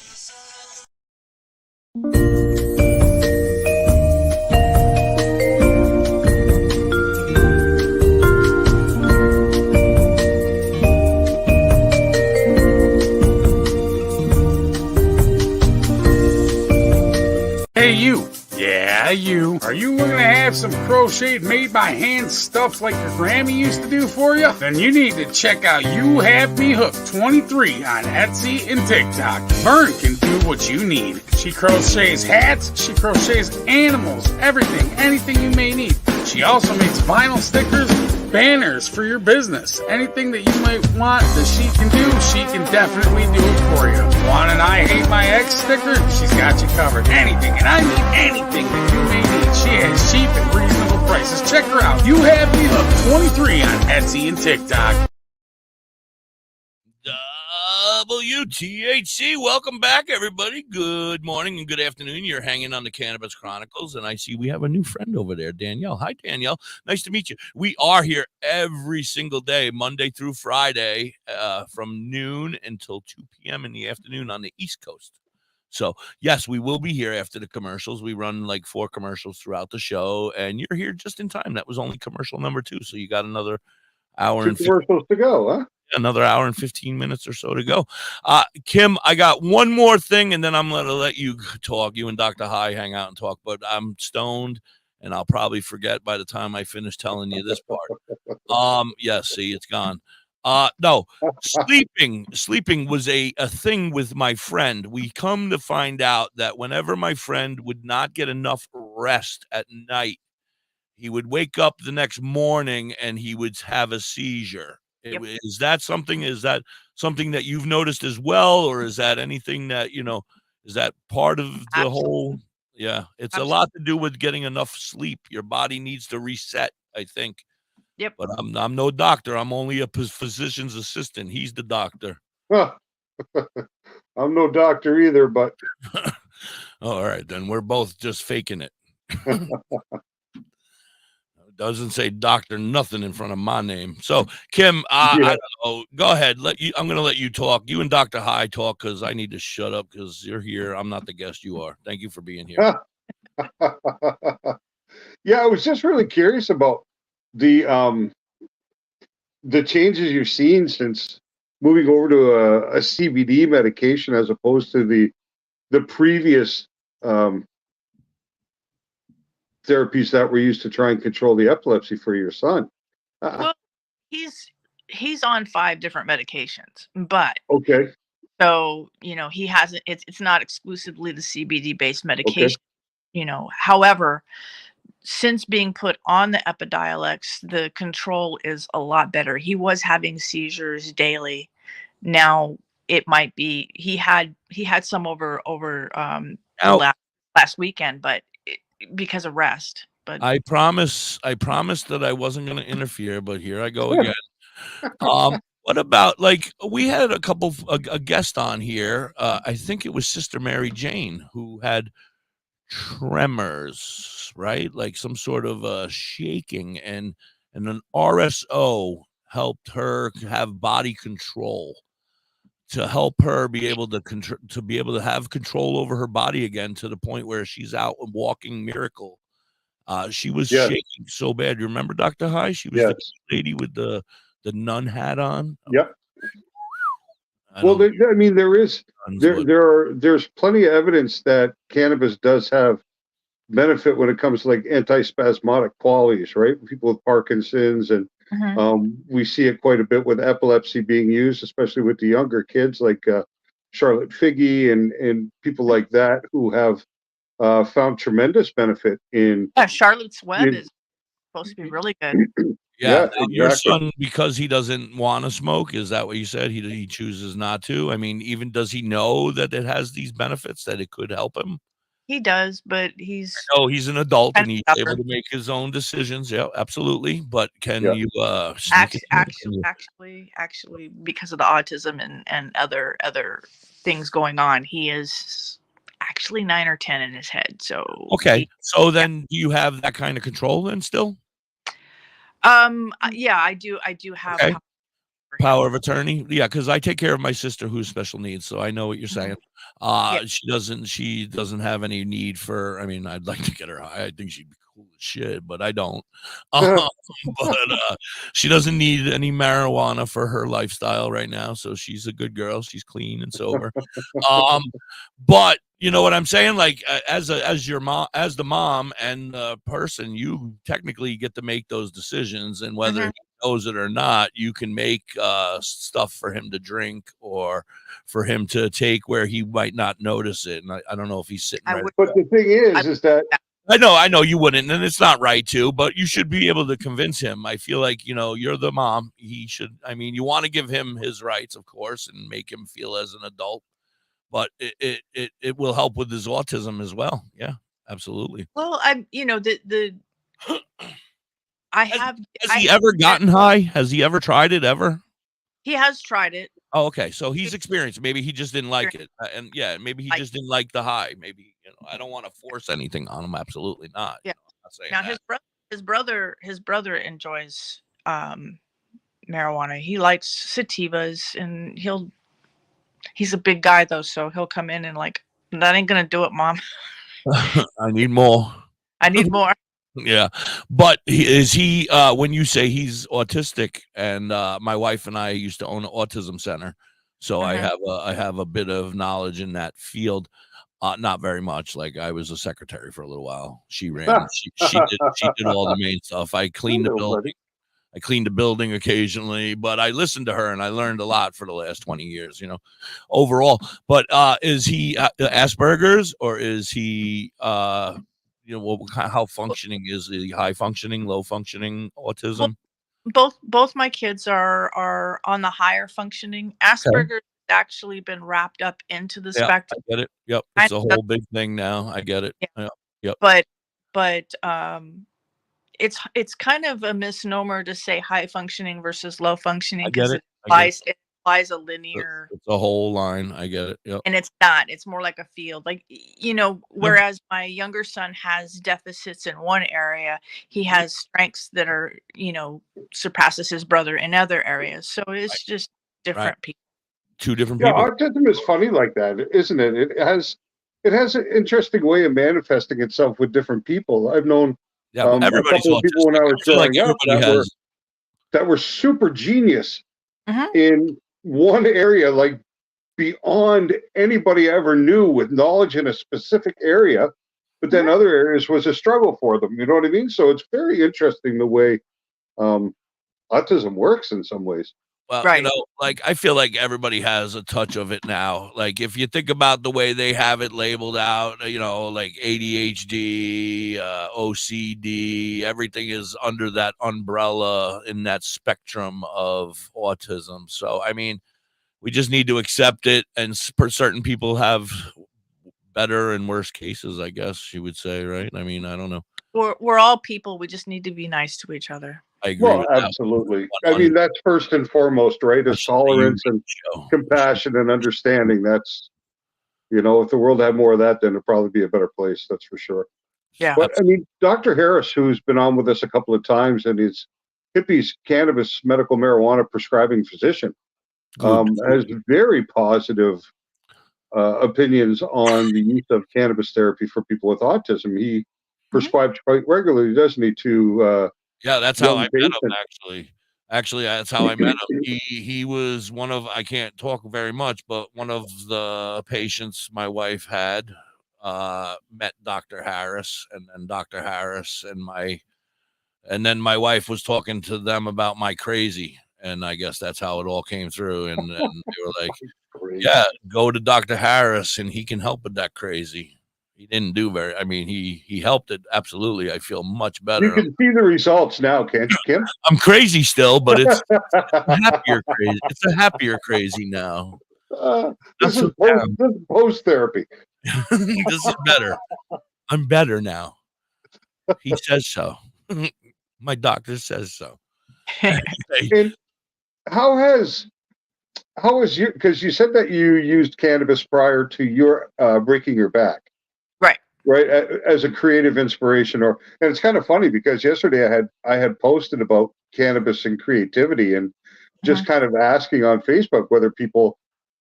Hey, you. Yeah, you. Are you looking to have some crocheted, made by hand stuff like your Grammy used to do for you? Then you need to check out You Have Me Hooked 23 on Etsy and TikTok. Vern can do what you need. She crochets hats, she crochets animals, everything, anything you may need. She also makes vinyl stickers, banners for your business. Anything that you might want that she can do, she can definitely do it for you. Want an I Hate My Ex sticker? She's got you covered. Anything, and I mean anything that you may need. She has cheap and reasonable prices. Check her out. You Have Me Hooked 23 on Etsy and TikTok. WTHC, welcome back, everybody. Good morning and good afternoon. You're hanging on the Cannabis Chronicles, and I see we have a new friend over there, Danielle. Hi, Danielle. Nice to meet you. We are here every single day, Monday through Friday, from noon until 2 p.m. in the afternoon on the East Coast. So, yes, we will be here after the commercials. We run like 4 commercials throughout the show, and you're here just in time. That was only commercial number 2, so you got another hour 2 and commercials to go, huh? Another hour and 15 minutes or so to go. Kim, I got one more thing, and then I'm going to let you talk. You and Dr. High hang out and talk, but I'm stoned, and I'll probably forget by the time I finish telling you this part. Yes, see, it's gone. No, sleeping was a thing with my friend. We come to find out that whenever my friend would not get enough rest at night, he would wake up the next morning and he would have a seizure. Yep. Is that something that you've noticed as well, or is that anything that, is that part of the Absolutely. whole? Yeah, it's Absolutely. a lot to do with getting enough sleep. Your body needs to reset, I think. Yep. But I'm no doctor. I'm only a physician's assistant. He's the doctor. Huh. I'm no doctor either, but All right, then we're both just faking it. Doesn't say doctor nothing in front of my name. So Kim, I don't know. Go ahead. I'm going to let you talk. You and Dr. High talk because I need to shut up because you're here. I'm not the guest. You are. Thank you for being here. Yeah, I was just really curious about the changes you've seen since moving over to a CBD medication as opposed to the previous therapies that were used to try and control the epilepsy for your son. Well, he's on 5 different medications, but Okay. so, he hasn't, it's not exclusively the CBD-based Okay. medication, however, since being put on the Epidiolex, the control is a lot better. He was having seizures daily. Now it might be he had some over the Now, last weekend, but because of rest. But I promised that I wasn't going to interfere, but here I go again. What about, like, we had a guest on here. I think it was Sister Mary Jane, who had tremors, right? Like some sort of shaking, and an RSO helped her have body control, to help her be able to have control over her body again, to the point where she's out a walking miracle. She was Yes. shaking so bad. You remember Dr. High? She was Yes. the lady with the nun hat on. Yep. Well, I mean, there's plenty of evidence that cannabis does have benefit when it comes to like antispasmodic qualities, right? People with Parkinson's, and we see it quite a bit with epilepsy being used, especially with the younger kids, like Charlotte Figge and people like that, who have found tremendous benefit in. yeah, Charlotte's Web is supposed to be really good. Yeah, exactly. your son, because he doesn't want to smoke, is that what you said? He chooses not to. I mean, even does he know that it has these benefits, that it could help him? He does, but he's an adult and he's stubborn. able to make his own decisions. Yeah, absolutely. But can you sneak it? actually, because of the autism and other things going on, he is actually 9 or 10 in his head. So okay. So then, do you have that kind of control then still? Yeah, I do have Okay. Power of attorney. Yeah, because I take care of my sister who's special needs, so I know what you're saying. She doesn't have any need for, I mean, I'd like to get her high. I think she'd be cool as shit, but I don't. But she doesn't need any marijuana for her lifestyle right now, so she's a good girl. She's clean and sober. But you know what I'm saying? Like, as your mom, as the mom and the person, you technically get to make those decisions, and whether he knows it or not, you can make stuff for him to drink or for him to take where he might not notice it. And I don't know if he's sitting right. But the thing is that I know you wouldn't, and it's not right to, but you should be able to convince him. I feel like, you're the mom. He should, I mean, you want to give him his rights, of course, and make him feel as an adult. But it will help with his autism as well. Yeah, absolutely. Well, has he ever gotten high? Has he ever tried it ever? He has tried it. Oh, okay. So he's experienced. Maybe he just didn't like it, and yeah, maybe he just didn't like the high. Maybe I don't want to force anything on him. Absolutely not. Yeah. I'm not saying Now that. his brother enjoys marijuana. He likes sativas, and he's a big guy though, so he'll come in and like, that ain't gonna do it, Mom. I need more. I need more. Yeah, but is he? When you say he's autistic, and my wife and I used to own an autism center, so I have a bit of knowledge in that field. Not very much. Like, I was a secretary for a little while. She ran. she did all the main stuff. I cleaned the building. I cleaned the building occasionally, but I listened to her and I learned a lot for the last 20 years, overall. But is he Asperger's, or is he, how functioning is he? High functioning, low functioning autism? Well, both my kids are on the higher functioning. Asperger's actually been wrapped up into the spectrum. I get it. Yep, it's a whole big thing now. I get it. Yeah. Yep. But it's kind of a misnomer to say high functioning versus low functioning, because it implies a linear. It's a whole line. I get it. Yep. And it's not. It's more like a field. Like, whereas my younger son has deficits in one area, he has strengths that are, surpasses his brother in other areas. So it's just different people. Two different people. Autism is funny like that, isn't it? It has an interesting way of manifesting itself with different people. I've known a couple of people when I was growing up that were super genius in one area, like beyond anybody ever knew, with knowledge in a specific area, but then other areas was a struggle for them. You know what I mean? So it's very interesting the way autism works in some ways. Well, Right. like I feel like everybody has a touch of it now. Like if you think about the way they have it labeled out, like ADHD, OCD, everything is under that umbrella in that spectrum of autism. So, I mean, we just need to accept it. And certain people have better and worse cases, I guess you would say, right? I mean, I don't know. We're all people. We just need to be nice to each other. I agree Well, with absolutely. I mean, that's first and foremost, right? Is tolerance and compassion and understanding. That's, if the world had more of that, then it'd probably be a better place. That's for sure. Yeah. But I mean, Dr. Harris, who's been on with us a couple of times, and he's Hippie's cannabis medical marijuana prescribing physician, has very positive opinions on the use of cannabis therapy for people with autism. He prescribes quite regularly, doesn't he, to yeah, that's how I met him, actually that's how I met him. He was one of, I can't talk very much, but one of the patients my wife had met Dr. Harris, and then Dr. Harris and then my wife was talking to them about my crazy, and I guess that's how it all came through. And they were like, yeah, go to Dr. Harris and he can help with that crazy. He didn't do he helped it. Absolutely. I feel much better. You can see the results now, can't you, Kim? I'm crazy still, but it's a happier crazy. It's a happier crazy now. This is post therapy. This is better. I'm better now. He says so. My doctor says so. And how has you, because you said that you used cannabis prior to your breaking your back, right, as a creative inspiration, and it's kind of funny because yesterday I had posted about cannabis and creativity, and just kind of asking on Facebook whether people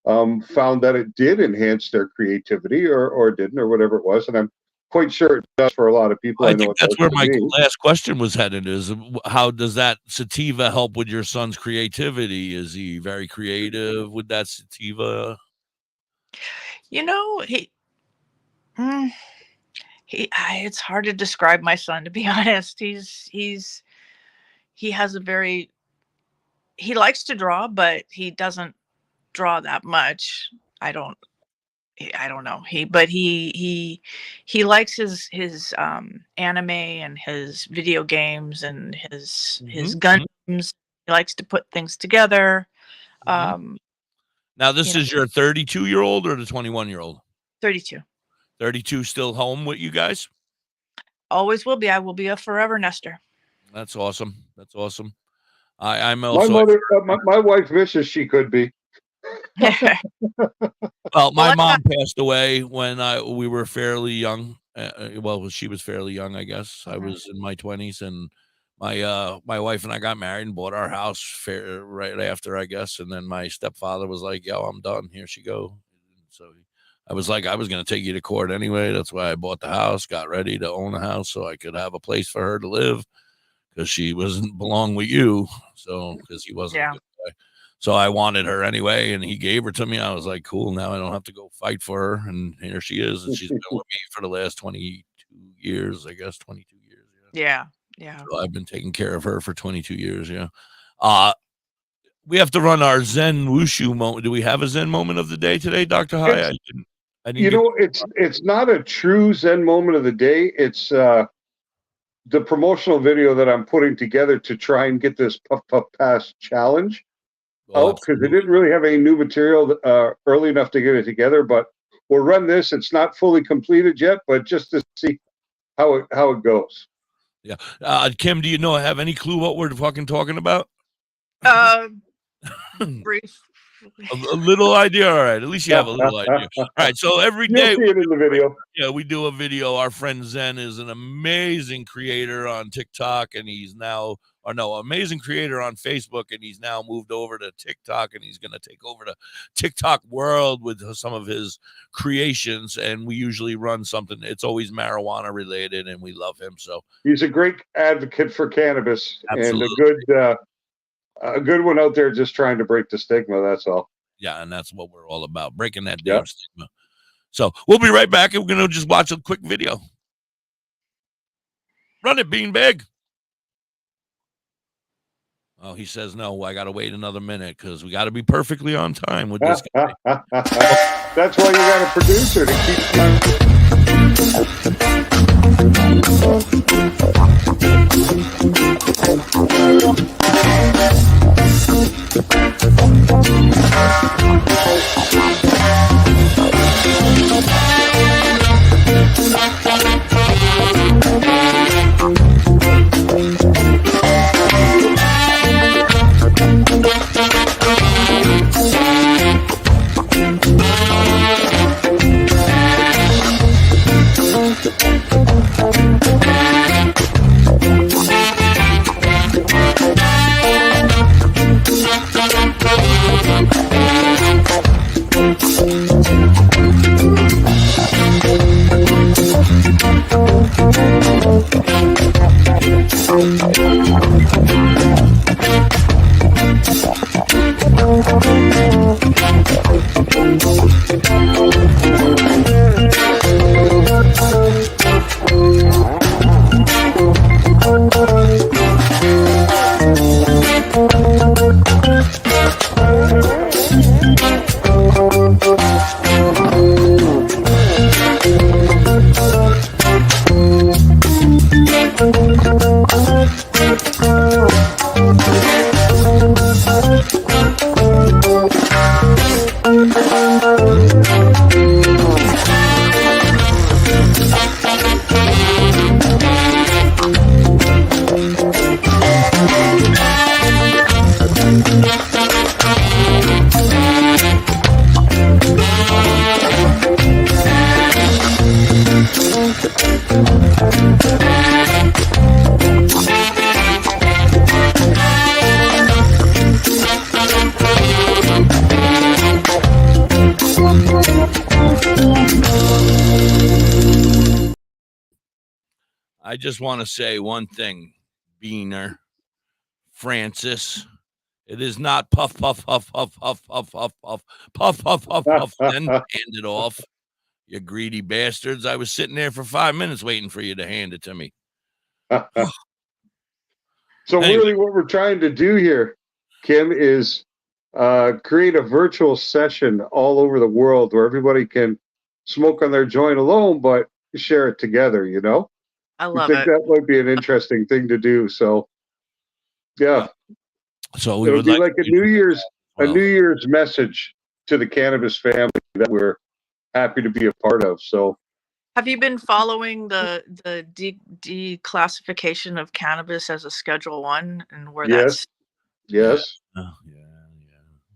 found that it did enhance their creativity or didn't, or whatever it was, and I'm quite sure it does for a lot of people. I think that's where my last question was headed, is how does that sativa help with your son's creativity? Is he very creative with that sativa? It's hard to describe my son, to be honest. He likes to draw, but he doesn't draw that much. I don't know. He likes his anime and his video games and his guns. He likes to put things together. Now this is your 32-year-old or the 21-year-old? 32. 32 still home with you guys? Always will be. I will be a forever nester. That's awesome. That's awesome. I'm also my mother, my wife wishes she could be. Well, my mom passed away when we were fairly young. She was fairly young, I guess. I was in my 20s, and my wife and I got married and bought our house right after, I guess. And then my stepfather was like, "Yo, I'm done. Here she go." So I was like, I was going to take you to court anyway. That's why I bought the house, got ready to own a house so I could have a place for her to live, because she wasn't belong with you. So because he wasn't a good guy. So I wanted her anyway, and he gave her to me. I was like, cool, now I don't have to go fight for her. And here she is, and she's been with me for the last 22 years, I guess, 22 years. Yeah. So I've been taking care of her for 22 years, we have to run our Zen Wushu moment. Do we have a Zen moment of the day today, Dr. Hai? It's not a true Zen moment of the day. It's the promotional video that I'm putting together to try and get this Puff Puff Pass challenge out, because they didn't really have any new material early enough to get it together. But we'll run this. It's not fully completed yet, but just to see how it goes. Yeah. Kim, do you have any clue what we're fucking talking about? Brief. A little idea. All right. At least you have a little idea. All right. So every day see it in the video. Yeah, we do a video. Our friend Zen is an amazing creator on TikTok, and amazing creator on Facebook, and he's now moved over to TikTok, and he's going to take over the TikTok world with some of his creations. And we usually run something. It's always marijuana related, and we love him. So he's a great advocate for cannabis. Absolutely. And a good one out there just trying to break the stigma. That's all. Yeah, and that's what we're all about, breaking that damn stigma. So we'll be right back, and we're going to just watch a quick video. Run it, Beanbag. Oh, he says no. I got to wait another minute because we got to be perfectly on time with this guy. That's why you got a producer to I just want to say one thing, Beaner, Francis. It is not puff, puff, puff, puff, puff, puff, puff, puff, puff, puff, puff, puff, then hand it off. You greedy bastards. I was sitting there for 5 minutes waiting for you to hand it to me. So really what we're trying to do here, Kim, is create a virtual session all over the world where everybody can smoke on their joint alone, but share it together, you know? I love think it. that might be an interesting thing to do. So, yeah. So we It'll would be like a New Year's message to the cannabis family that we're happy to be a part of. So, have you been following the declassification of cannabis as a Schedule 1 and where that's? Yes. Oh,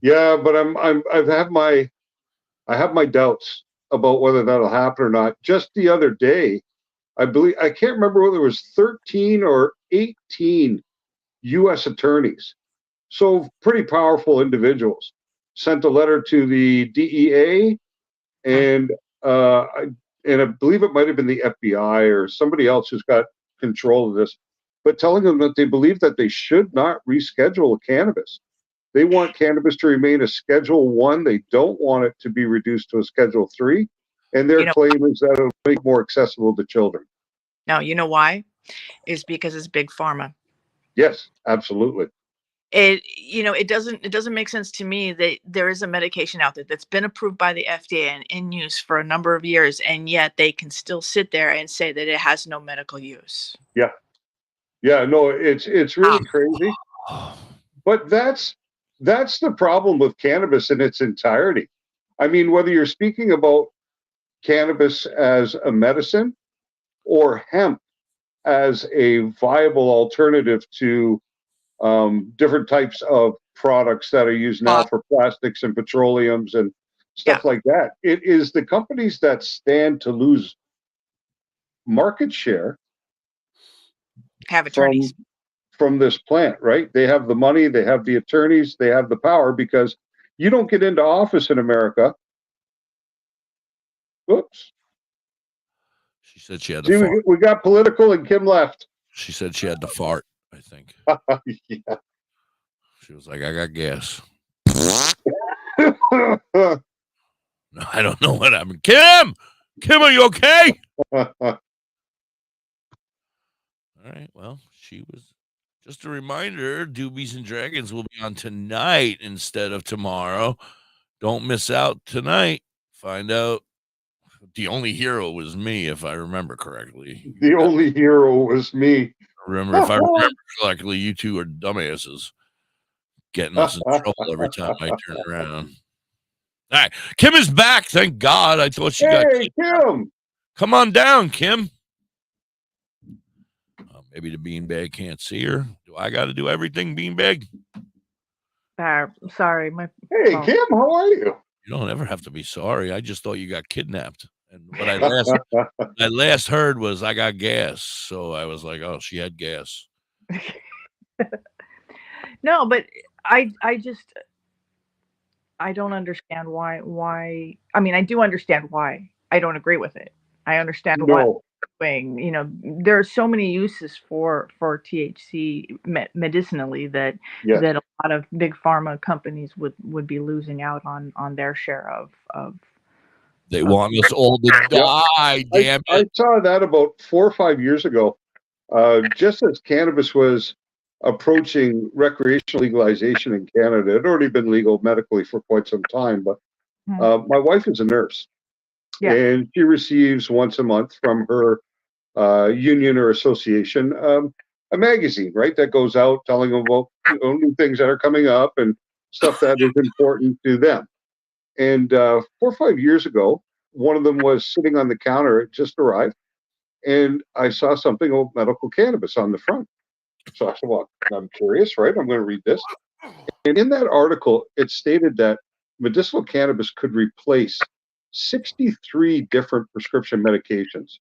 yeah, but I have my doubts about whether that'll happen or not. Just the other day, I can't remember whether it was 13 or 18 U.S. attorneys, so pretty powerful individuals, sent a letter to the DEA, and I believe it might have been the FBI or somebody else who's got control of this, but telling them that they believe that they should not reschedule cannabis. They want cannabis to remain a Schedule 1. They don't want it to be reduced to a Schedule 3. And their claim is that it'll make it more accessible to children. No, you know why? Is because it's big pharma. Yes, absolutely. It doesn't make sense to me that there is a medication out there that's been approved by the FDA and in use for a number of years, and yet they can still sit there and say that it has no medical use. Yeah. No, it's really crazy. But that's the problem with cannabis in its entirety. I mean, whether you're speaking about cannabis as a medicine or hemp as a viable alternative to different types of products that are used now for plastics and petroleums and stuff like that. It is the companies that stand to lose market share have attorneys from this plant, right? They have the money, they have the attorneys, they have the power, because you don't get into office in America. Oops. She said she had to fart. We got political and Kim left. She said she had to fart, I think. Yeah. She was like, I got gas. No, I don't know what happened. Kim, are you okay? All All right. Well, she was just a reminder. Doobies and Dragons will be on tonight instead of tomorrow. Don't miss out tonight. Find out. The only hero was me, if I remember correctly. The only hero was me. If I remember correctly, you two are dumbasses, getting us in trouble every time I turn around. All right, Kim is back. Thank God. I thought she got. Hey, Kim. Come on down, Kim. Maybe the beanbag can't see her. Do I got to do everything, beanbag? Sorry, my. Hey, phone. Kim, how are you? You don't ever have to be sorry. I just thought you got kidnapped. And what I last heard was I got gas. So I was like, oh, she had gas. No, but I don't understand why. I mean, I do understand why. I don't agree with it. I understand why. You know, there are so many uses for THC medicinally that a lot of big pharma companies would be losing out on their share of. They want us all to die. Damn it! I saw that about 4 or 5 years ago. Just as cannabis was approaching recreational legalization in Canada, it had already been legal medically for quite some time. But my wife is a nurse, and she receives once a month from her union or association a magazine, right, that goes out telling them about new things that are coming up and stuff that is important to them. And 4 or 5 years ago, one of them was sitting on the counter. It just arrived. And I saw something about medical cannabis on the front. So I said, well, I'm curious, right? I'm going to read this. And in that article, it stated that medicinal cannabis could replace 63 different prescription medications.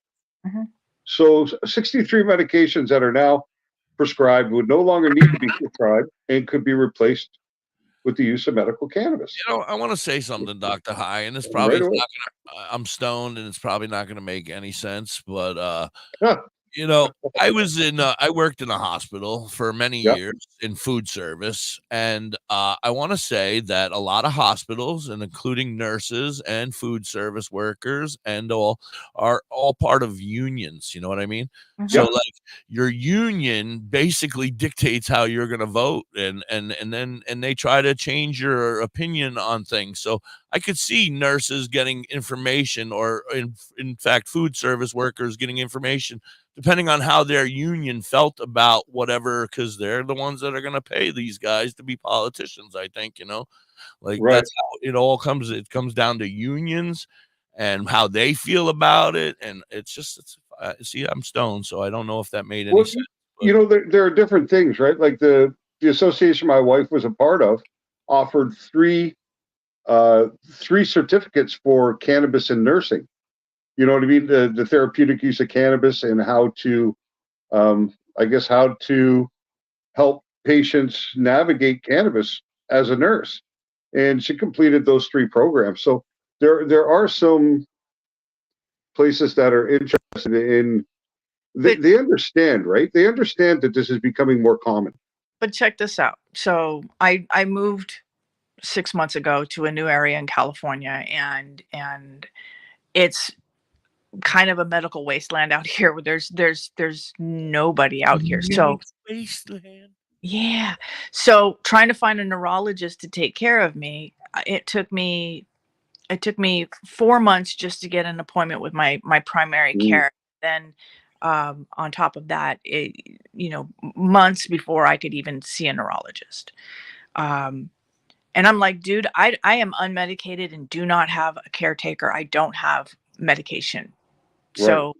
So 63 medications that are now prescribed would no longer need to be prescribed and could be replaced with the use of medical cannabis. You know, I want to say something, Dr. High, and it's probably not gonna, I'm stoned and it's probably not going to make any sense, but you know, I worked in a hospital for many years in food service, and I want to say that a lot of hospitals, and including nurses and food service workers, and all are all part of unions. You know what I mean? So, like, your union basically dictates how you're going to vote, and they try to change your opinion on things. So I could see nurses getting information, or in fact, food service workers getting information, depending on how their union felt about whatever, because they're the ones that are going to pay these guys to be politicians, I think, you know, like that's how it all comes. It comes down to unions and how they feel about it. And see, I'm stoned, so I don't know if that made any sense. You know, there are different things, right? Like the association my wife was a part of offered three certificates for cannabis in nursing. You know what I mean? The therapeutic use of cannabis and how to, how to help patients navigate cannabis as a nurse. And she completed those 3 programs. So there are some places that are interested in, they understand, right? They understand that this is becoming more common. But check this out. So I moved 6 months ago to a new area in California, and it's kind of a medical wasteland out here where there's nobody out here. So wasteland. Yeah. So trying to find a neurologist to take care of me, it took me 4 months just to get an appointment with my primary care. Then on top of that, months before I could even see a neurologist. And I'm like, dude, I am unmedicated and do not have a caretaker. I don't have medication. Right. So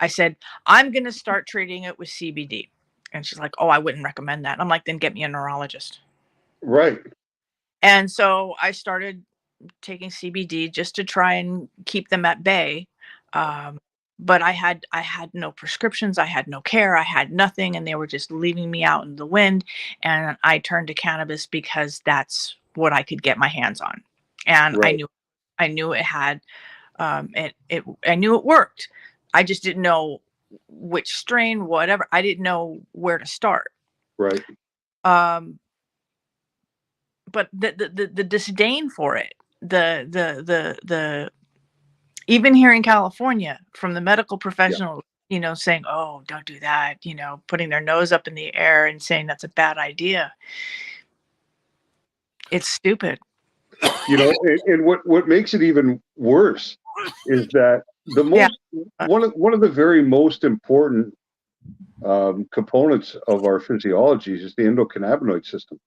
I said, I'm going to start treating it with CBD. And she's like, oh, I wouldn't recommend that. I'm like, then get me a neurologist. Right. And so I started taking CBD just to try and keep them at bay. But I had no prescriptions. I had no care. I had nothing. And they were just leaving me out in the wind. And I turned to cannabis because that's what I could get my hands on. And Right. I knew it had, I knew it worked. I just didn't know which strain, whatever. I didn't know where to start. Right. But the disdain for it, the even here in California, from the medical professionals saying, "Oh, don't do that," putting their nose up in the air and saying that's a bad idea. It's stupid. And what makes it even worse is that one of the very most important components of our physiology is the endocannabinoid system.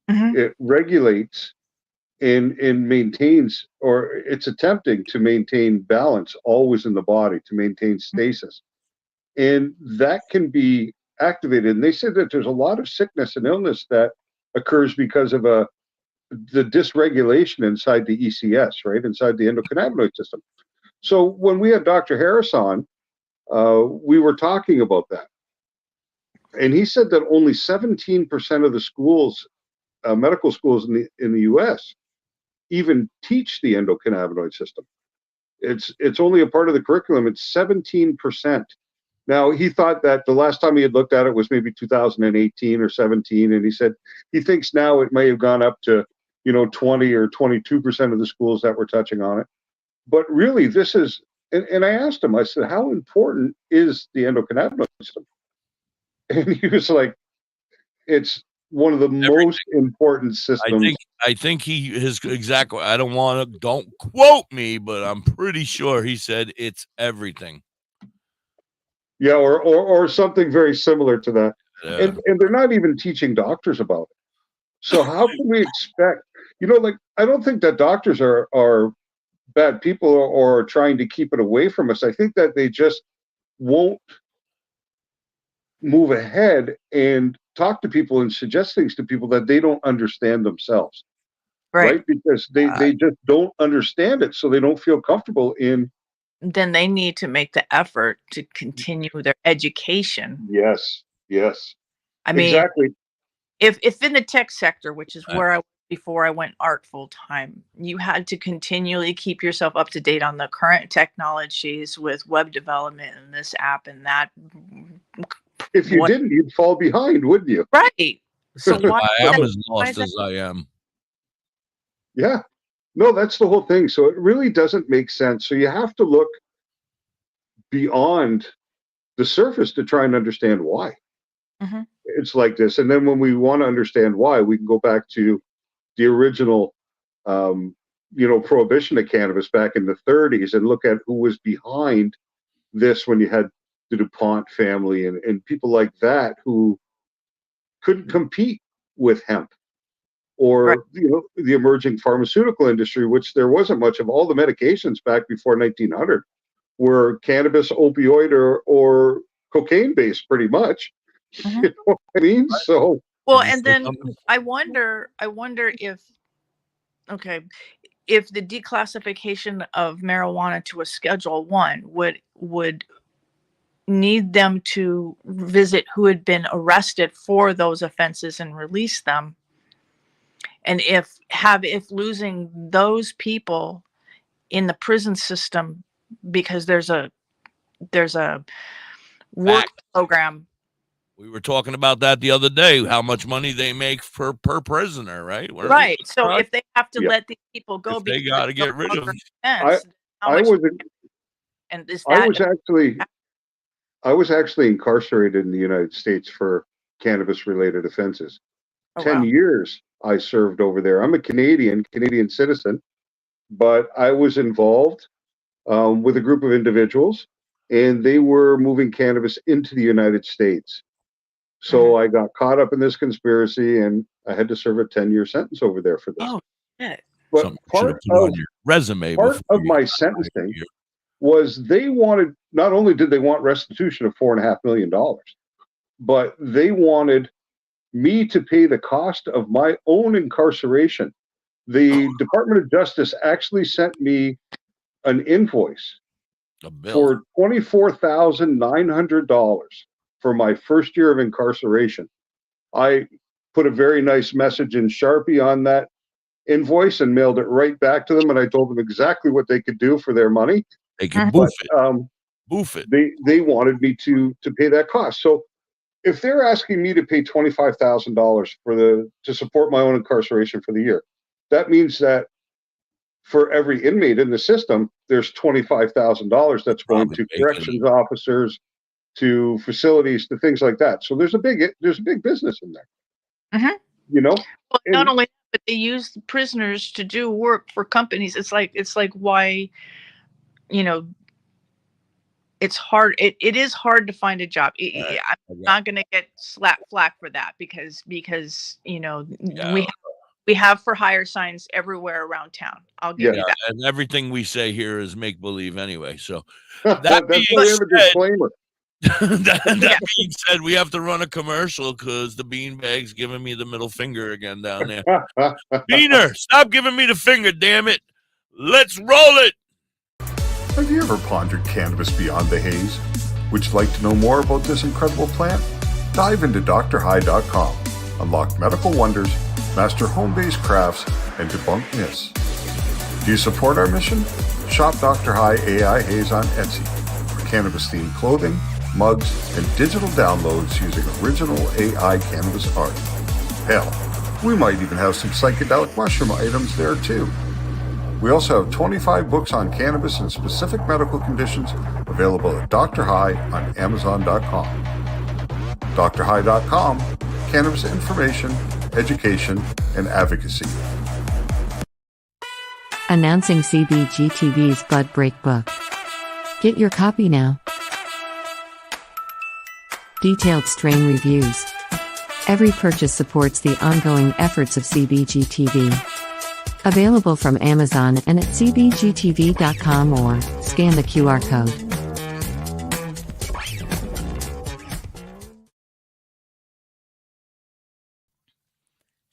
Mhm. It regulates and maintains, or it's attempting to maintain balance always in the body, to maintain stasis. And that can be activated. And they said that there's a lot of sickness and illness that occurs because of the dysregulation inside the ECS, right? Inside the endocannabinoid system. So when we had Dr. Harris on, we were talking about that. And he said that only 17% of the schools, medical schools in the US, even teach the endocannabinoid system. It's only a part of the curriculum. It's 17%. Now, he thought that the last time he had looked at it was maybe 2018 or 17, and he said he thinks now it may have gone up to 20 or 22% of the schools that were touching on it. But really, this is, and I asked him, I said, how important is the endocannabinoid system? And he was like, it's one of the most important systems. I think his exact. I don't quote me, but I'm pretty sure he said it's everything. Yeah, or something very similar to that. Yeah. And they're not even teaching doctors about it. So how can we expect, I don't think that doctors are bad people or trying to keep it away from us. I think that they just won't move ahead and talk to people and suggest things to people that they don't understand themselves. Right? Because they just don't understand it, so they don't feel comfortable in. Then they need to make the effort to continue their education. Yes. I mean, exactly. If in the tech sector, which is where I was before I went art full time, you had to continually keep yourself up to date on the current technologies with web development and this app and that. If you didn't, you'd fall behind, wouldn't you? Right. So why I am as lost as I am. Yeah. No, that's the whole thing. So it really doesn't make sense. So you have to look beyond the surface to try and understand why it's like this. And then when we want to understand why, we can go back to the original, prohibition of cannabis back in the 30s and look at who was behind this when you had the DuPont family and people like that who couldn't compete with hemp. Or the emerging pharmaceutical industry, which there wasn't much of. All the medications back before 1900 were cannabis, opioid, or cocaine based, pretty much. You know what I mean? So and then I wonder if the declassification of marijuana to a Schedule 1 would need them to visit who had been arrested for those offenses and release them. And if losing those people in the prison system because there's a work program. We were talking about that the other day, how much money they make per prisoner, right? Right. So if they have to let these people go because they got to get rid of them. I was actually incarcerated in the United States for cannabis related offenses. 10 years I served over there. I'm a Canadian citizen, but I was involved with a group of individuals, and they were moving cannabis into the United States. So I got caught up in this conspiracy, and I had to serve a 10-year sentence over there for this. Oh, shit. But part of your resume, part of my sentencing was they wanted, not only did they want restitution of $4.5 million, but they wanted me to pay the cost of my own incarceration. The Department of Justice actually sent me an invoice for $24,900 for my first year of incarceration. I put a very nice message in Sharpie on that invoice and mailed it right back to them, and I told them exactly what they could do for their money. They could boof it. They wanted me to pay that cost. So if they're asking me to pay $25,000 to support my own incarceration for the year, that means that for every inmate in the system, there's $25,000 that's going to corrections officers, to facilities, to things like that. So there's a big business in there. Mhm. You know, Well, not only that, but they use prisoners to do work for companies. It's like why, it's hard. It is hard to find a job. I'm not going to get flack for that because we have for hire signs everywhere around town. I'll give you that. And everything we say here is make believe anyway. So that's why we have a disclaimer. that being said, we have to run a commercial because the beanbag's giving me the middle finger again down there. Beaner, stop giving me the finger, damn it. Let's roll it. Have you ever pondered cannabis beyond the haze? Would you like to know more about this incredible plant? Dive into Doktor.com, unlock medical wonders, master home-based crafts, and debunk myths. Do you support our mission? Shop Dr. High AI Haze on Etsy for cannabis-themed clothing, mugs, and digital downloads using original AI cannabis art. Hell, we might even have some psychedelic mushroom items there too. We also have 25 books on cannabis and specific medical conditions available at Dr. High on Amazon.com. Drhigh.com, cannabis information, education, and advocacy. Announcing CBGTV's Bud Break book. Get your copy now. Detailed strain reviews. Every purchase supports the ongoing efforts of CBGTV. Available from Amazon and at cbgtv.com or scan the QR code.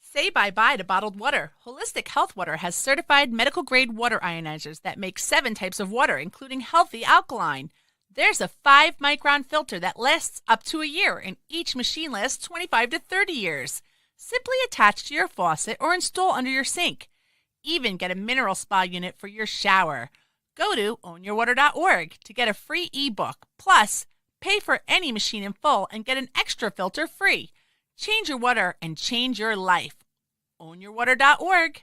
Say bye-bye to bottled water. Holistic Health Water has certified medical-grade water ionizers that make 7 types of water, including healthy alkaline. There's a 5-micron filter that lasts up to a year, and each machine lasts 25 to 30 years. Simply attach to your faucet or install under your sink. Even get a mineral spa unit for your shower. Go to ownyourwater.org to get a free ebook. Plus, pay for any machine in full and get an extra filter free. Change your water and change your life. Ownyourwater.org.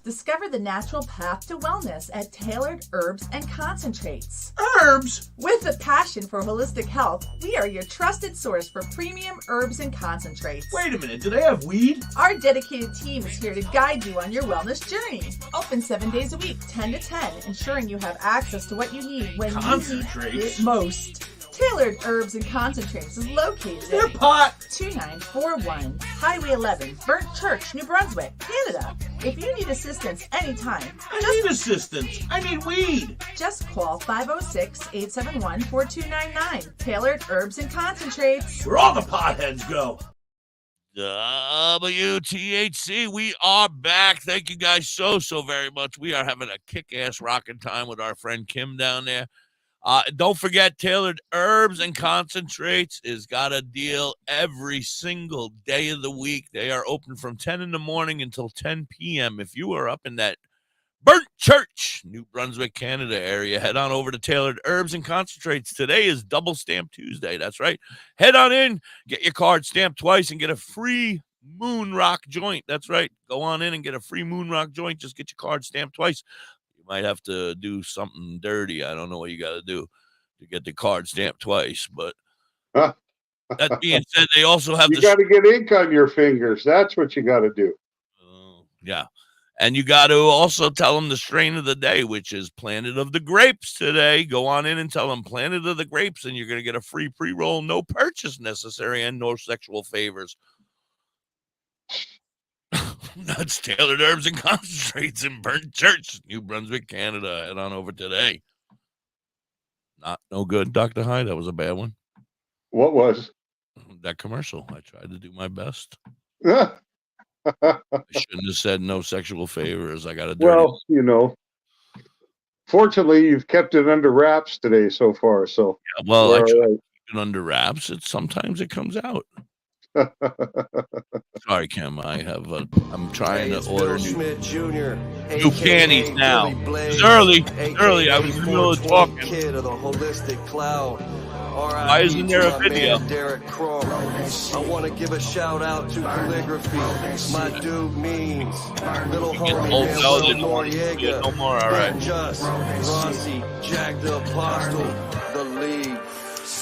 Discover the natural path to wellness at Tailored Herbs and Concentrates. Herbs? With a passion for holistic health, we are your trusted source for premium herbs and concentrates. Wait a minute, do they have weed? Our dedicated team is here to guide you on your wellness journey. Open 7 days a week, 10 to 10, ensuring you have access to what you need when you need it most. Tailored Herbs and Concentrates is located Their pot 2941 Highway 11, Burnt Church, New Brunswick, Canada. If you need assistance anytime, I need assistance. I need weed. Just call 506-871-4299. Tailored Herbs and Concentrates. Where all the potheads go. WTHC, we are back. Thank you guys so very much. We are having a kick-ass rocking time with our friend Kim down there. Don't forget, Tailored Herbs and Concentrates has got a deal every single day of the week. They are open from 10 in the morning until 10 p.m. If you are up in that Burnt Church, New Brunswick, Canada area, head on over to Tailored Herbs and Concentrates. Today is Double Stamp Tuesday. That's right. Head on in, get your card stamped twice, and get a free Moon Rock joint. That's right. Go on in and get a free Moon Rock joint. Just get your card stamped twice. Might have to do something dirty. I don't know what you got to do to get the card stamped twice, but that being said, they also have you got to get ink on your fingers. That's what you got to do. Yeah. And you got to also tell them the strain of the day, which is Planet of the Grapes today. Go on in and tell them Planet of the Grapes, and you're going to get a free pre-roll, no purchase necessary, and no sexual favors. That's Tailored Herbs and Concentrates in Burnt Church, New Brunswick, Canada. Head on over today. No good, Dr. Hyde. That was a bad one. What was? That commercial. I tried to do my best. I shouldn't have said no sexual favors. I got to do Well, fortunately, you've kept it under wraps today so far. So yeah, well, I try to keep it under wraps. Sometimes it comes out. Sorry, Kim. I'm trying to order new panties now. It's early. I was in the middle of talking. Why isn't there a video? I want to give a shout out to calligraphy. My dude means little homie Noriega. No more. All right. Just Rossi, Jack the Apostle, the League.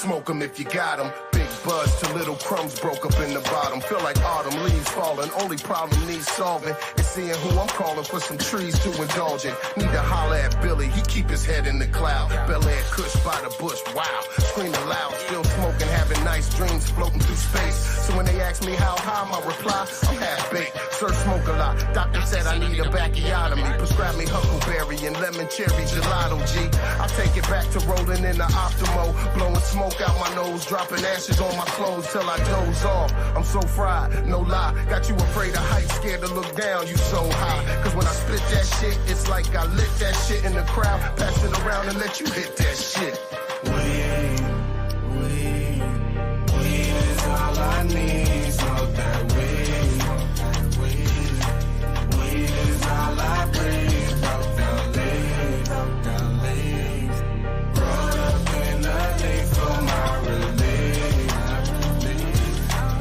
Smoke 'em if you got 'em. Big buzz till little crumbs broke up in the bottom. Feel like autumn leaves falling. Only problem needs solving is seeing who I'm calling for some trees to indulge in. Need to holler at Billy, he keep his head in the cloud. Bel Air Kush by the bush, wow. Screaming loud, still smoking, having nice dreams floating through space. So when they ask me how high, my reply, I'm half baked. Sir, smoke a lot. Doctor said I need a backiotomy. Prescribe me huckleberry and lemon cherry gelato, G. I take it back to rolling in the Optimo, blowing smoke out my nose, dropping ashes on my clothes till I doze off. I'm so fried, no lie. Got you afraid of heights, scared to look down, you so high. Cause when I spit that shit, it's like I lit that shit in the crowd. Pass it around and let you hit that shit. Weed is all I need. Smoke that weed. Weed is all I breathe. Broke down leaves. Rolled up in the leaf for my relief.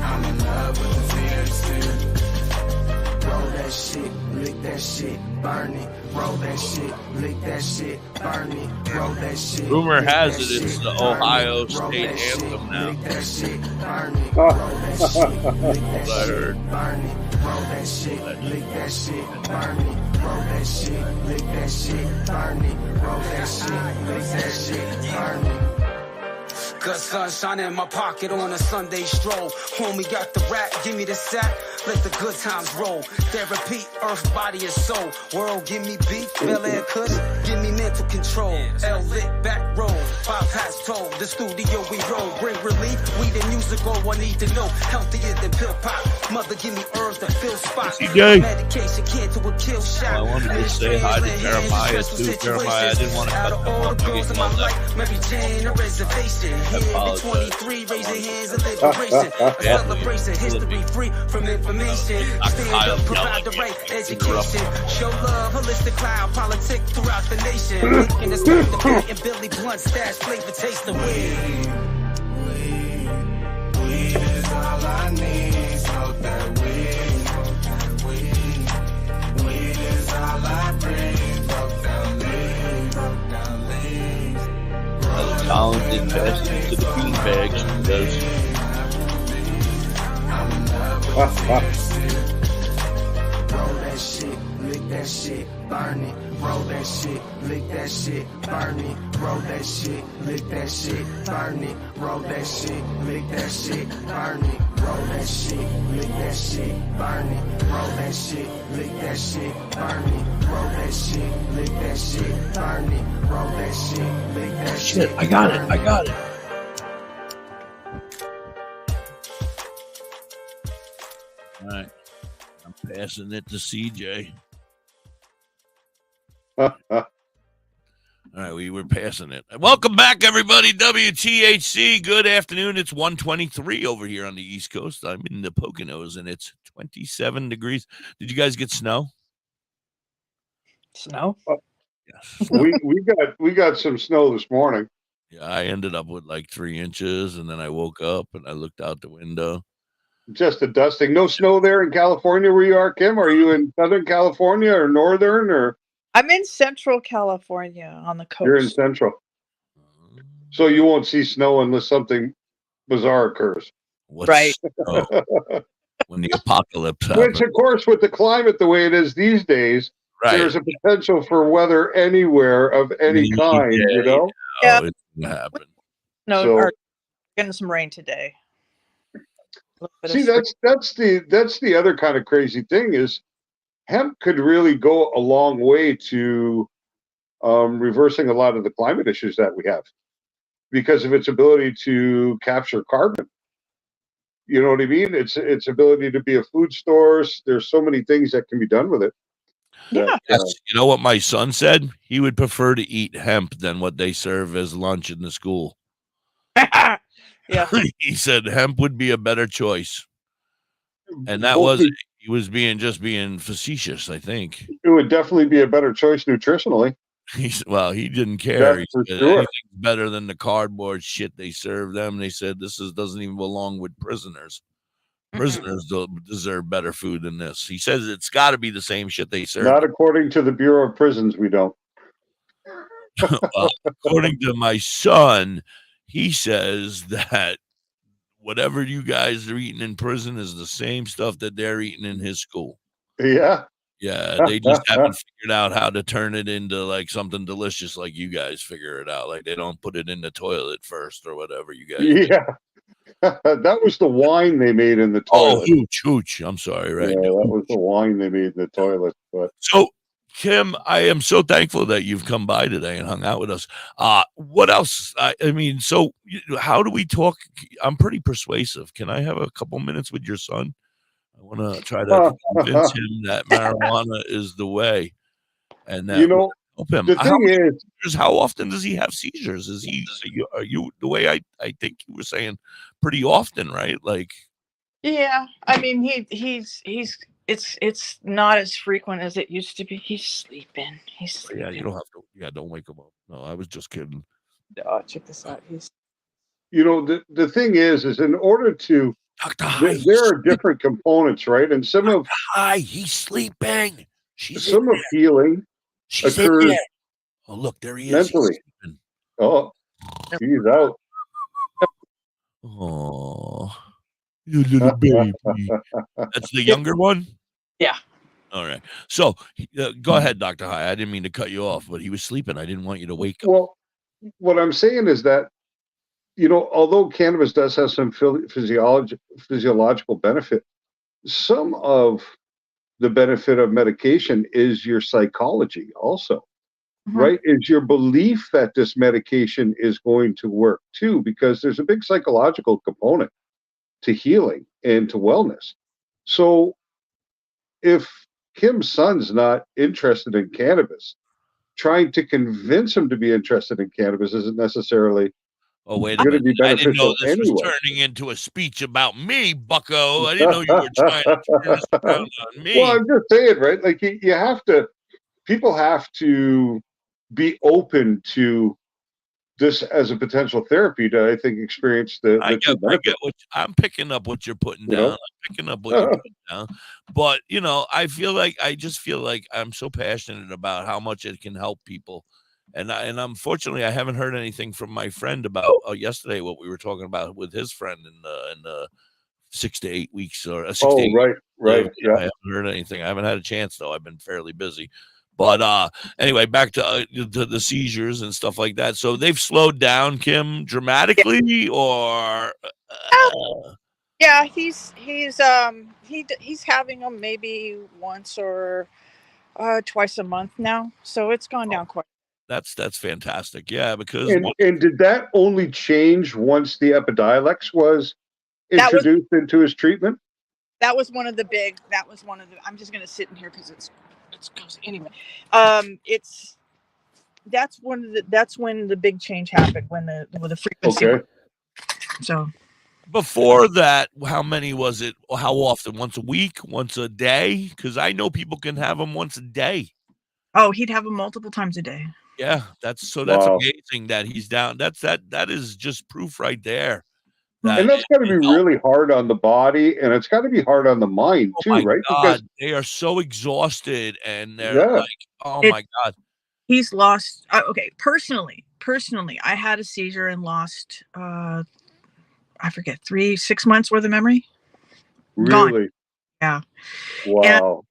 I'm in love with the THC. Roll that shit, lick that shit, burn it. Roll that shit, lick that shit, burn it. Roll that shit. Rumor has it it's the Ohio State anthem now. What I heard. Roll that shit, lick that shit, burn it. Roll that shit, lick that shit, burn it. Roll that shit, lick that shit, burn it. Good sunshine in my pocket on a Sunday stroll. Homie got the rap, give me the sack, let the good times roll. Therapy, earth, body, and soul. World, give me beat, Bel Air Kush, give me mental control. L lit, back roll, 5 hats told. The studio we roll, bring relief. We the music, all I need to know. Healthier than pill pop. Mother, give me herbs that fill spots. Medication can't do a kill shot. I wanted to say hi to Jeremiah too. Jeremiah, I didn't want to cut them off. Girls in my life, Mary Jane, a reservation. Here at 23, raise your hands and liberation. A celebration, history free from information. Stand up, provide the right education. Show love, holistic cloud, politic throughout the nation. Making us like the beat and Billy Blunt stash, flavor, taste the weed. Weed is all I need. Smoke that weed. Weed is all I breathe. Broke down leaves. Collins invested into the beanbags because roll that shit, lick that shit, burn it. Roll that shit, lick that shit, burn it. Roll that shit, lick that shit, burn it. Roll that shit, lick that shit, burn it. Roll that shit, lick that shit, burn it. Roll that shit, lick that shit, burn it. Roll that shit, lick that shit, burn it. Roll that shit, lick that shit. Shit, I got it. all right. I'm passing it to CJ. All right, we were passing it. Welcome back, everybody. WTHC. Good afternoon. It's 1:23 over here on the East Coast. I'm in the Poconos, and it's 27 degrees. Did you guys get snow? Snow? Yes. we got some snow this morning. Yeah, I ended up with like 3 inches, and then I woke up and I looked out the window. Just a dusting. No snow there in California where you are, Kim? Are you in Southern California or Northern or? I'm in Central California on the coast. You're in Central. So you won't see snow unless something bizarre occurs. What's right. Snow? When the apocalypse happens. Which, of course, with the climate the way it is these days, right. There's a potential for weather anywhere of any kind, you know? Yeah. It's going to happen. No, So- or getting some rain today. See, that's the other kind of crazy thing is hemp could really go a long way to reversing a lot of the climate issues that we have because of its ability to capture carbon. You know what I mean? Its ability to be a food source. There's so many things that can be done with it. Yeah. You know what my son said? He would prefer to eat hemp than what they serve as lunch in the school. Yeah. He said hemp would be a better choice. And that he was being facetious, I think. It would definitely be a better choice nutritionally. He didn't care. That's He for said, sure. anything's better than the cardboard shit they serve them. They said doesn't even belong with prisoners. Prisoners don't deserve better food than this. He says it's got to be the same shit they serve. Not according to the Bureau of Prisons, we don't. Well, according to my son, he says that whatever you guys are eating in prison is the same stuff that they're eating in his school. Yeah. Yeah, they just haven't figured out how to turn it into like something delicious like you guys figure it out. Like they don't put it in the toilet first or whatever you guys. Yeah. That was the wine they made in the Oh, toilet. hooch. I'm sorry, right? Yeah, that was the wine they made in the toilet. But so, Kim, I am so thankful that you've come by today and hung out with us. What else? I mean, so how do we talk? I'm pretty persuasive. Can I have a couple minutes with your son? I want to try to convince him that marijuana is the way, and that will help him. the thing is, how often does he have seizures? Is he? Are you the way I think you were saying? Pretty often, right? Like, yeah. I mean, he's. It's not as frequent as it used to be. He's sleeping. He's sleeping. Yeah, you don't have to. Yeah, don't wake him up. No, I was just kidding. Oh, check this out. the thing is in order to, there are different components, right? And some of he's sleeping. Some of healing occurs. Oh, look, there he is. Mentally. Oh, he's out. Oh, you little baby. That's the younger one? Yeah. All right. So go ahead, Dr. High. I didn't mean to cut you off, but he was sleeping. I didn't want you to wake up. Well, what I'm saying is that, although cannabis does have some physiological benefit, some of the benefit of medication is your psychology also, right? Is your belief that this medication is going to work too, because there's a big psychological component to healing and to wellness. So if Kim's son's not interested in cannabis, trying to convince him to be interested in cannabis isn't necessarily going to be beneficial. I didn't know this anyway. was turning into a speech about me, bucko. I didn't know you were trying to turn this around on me. Well, I'm just saying, right? Like you have to, people have to be open to this as a potential therapy to, I think, experience the I get what I'm picking up what you're putting down. I'm picking up what you're putting down. But I just feel like I'm so passionate about how much it can help people. And unfortunately, I haven't heard anything from my friend about yesterday what we were talking about with his friend in the 6 to 8 weeks or 6 to 8 right. Yeah. I haven't heard anything. I haven't had a chance though. I've been fairly busy. But anyway, back to the seizures and stuff like that. So they've slowed down, Kim, dramatically, or yeah, he's having them maybe once or twice a month now. So it's gone down quite. That's fantastic. Yeah, because And did that only change once the Epidiolex was introduced into his treatment? That was one of the big. I'm just going to sit in here because it's anyway. That's when the big change happened, when the frequency. Okay. So before that, how many was it? How often? Once a week? Once a day? Because I know people can have them once a day. Oh, he'd have them multiple times a day. Yeah, that's amazing that he's down. That is just proof right there. And that's got to be really hard on the body, and it's got to be hard on the mind too, right? God, because they are so exhausted, and they're like, "Oh my God." He's lost. Okay, personally, I had a seizure and lost. I forget 6 months worth of memory. Really? Gone. Yeah. Wow. And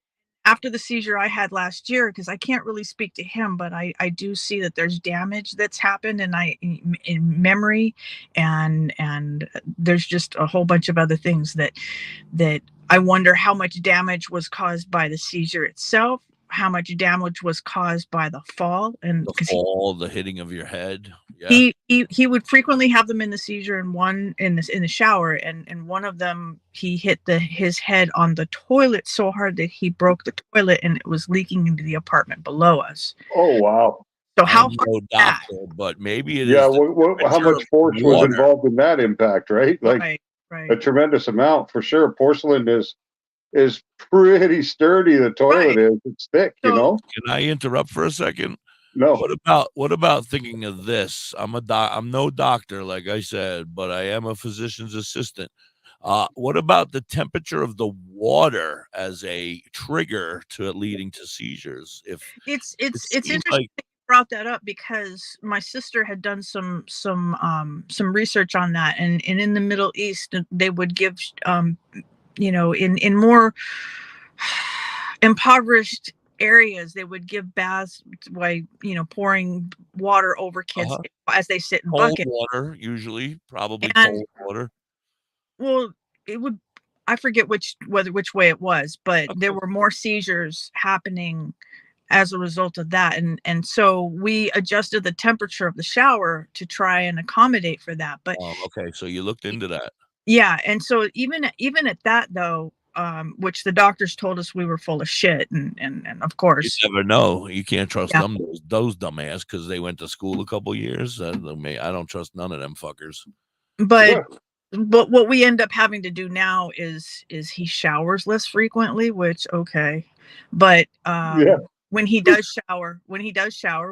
after the seizure I had last year, because I can't really speak to him, but I do see that there's damage that's happened in memory, and there's just a whole bunch of other things that I wonder how much damage was caused by the seizure itself, how much damage was caused by the fall, and the hitting of your head. Yeah. He would frequently have them in the seizure, and in the shower, and one of them he hit his head on the toilet so hard that he broke the toilet, and it was leaking into the apartment below us. Oh wow! So how far doctor, but maybe it is. Yeah, how much force was involved in that impact, right? Like right. A tremendous amount for sure. Porcelain is pretty sturdy. The toilet is. It's thick, Can I interrupt for a second? No. What about thinking of this? I'm no doctor, like I said, but I am a physician's assistant. What about the temperature of the water as a trigger to leading to seizures? If it's interesting, brought that up because my sister had done some research on that, and in the Middle East they would give in more impoverished areas they would give baths by pouring water over kids as they sit in Cold buckets. water, usually, probably And, cold water. well, it would. I forget which way it was, but there were more seizures happening as a result of that, and so we adjusted the temperature of the shower to try and accommodate for that. But okay, so you looked into that. yeah, and so even at that though, which the doctors told us we were full of shit, and of course you never know. You can't trust them, those dumbass, because they went to school a couple years. I don't trust none of them fuckers. But what we end up having to do now is he showers less frequently, which but when he does shower,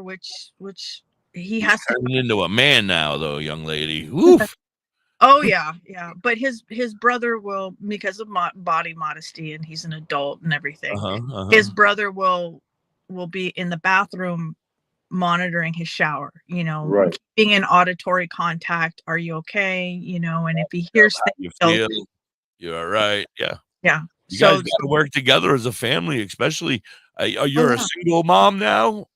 which he has to turn into a man now, though, young lady. Woof. Oh yeah, but his brother will, because of body modesty, and he's an adult and everything. His brother will be in the bathroom monitoring his shower, keeping in auditory contact. Are you okay? And if he hears things, you feel, you're right. Yeah. You so guys got to work together as a family, especially. You're a single mom now.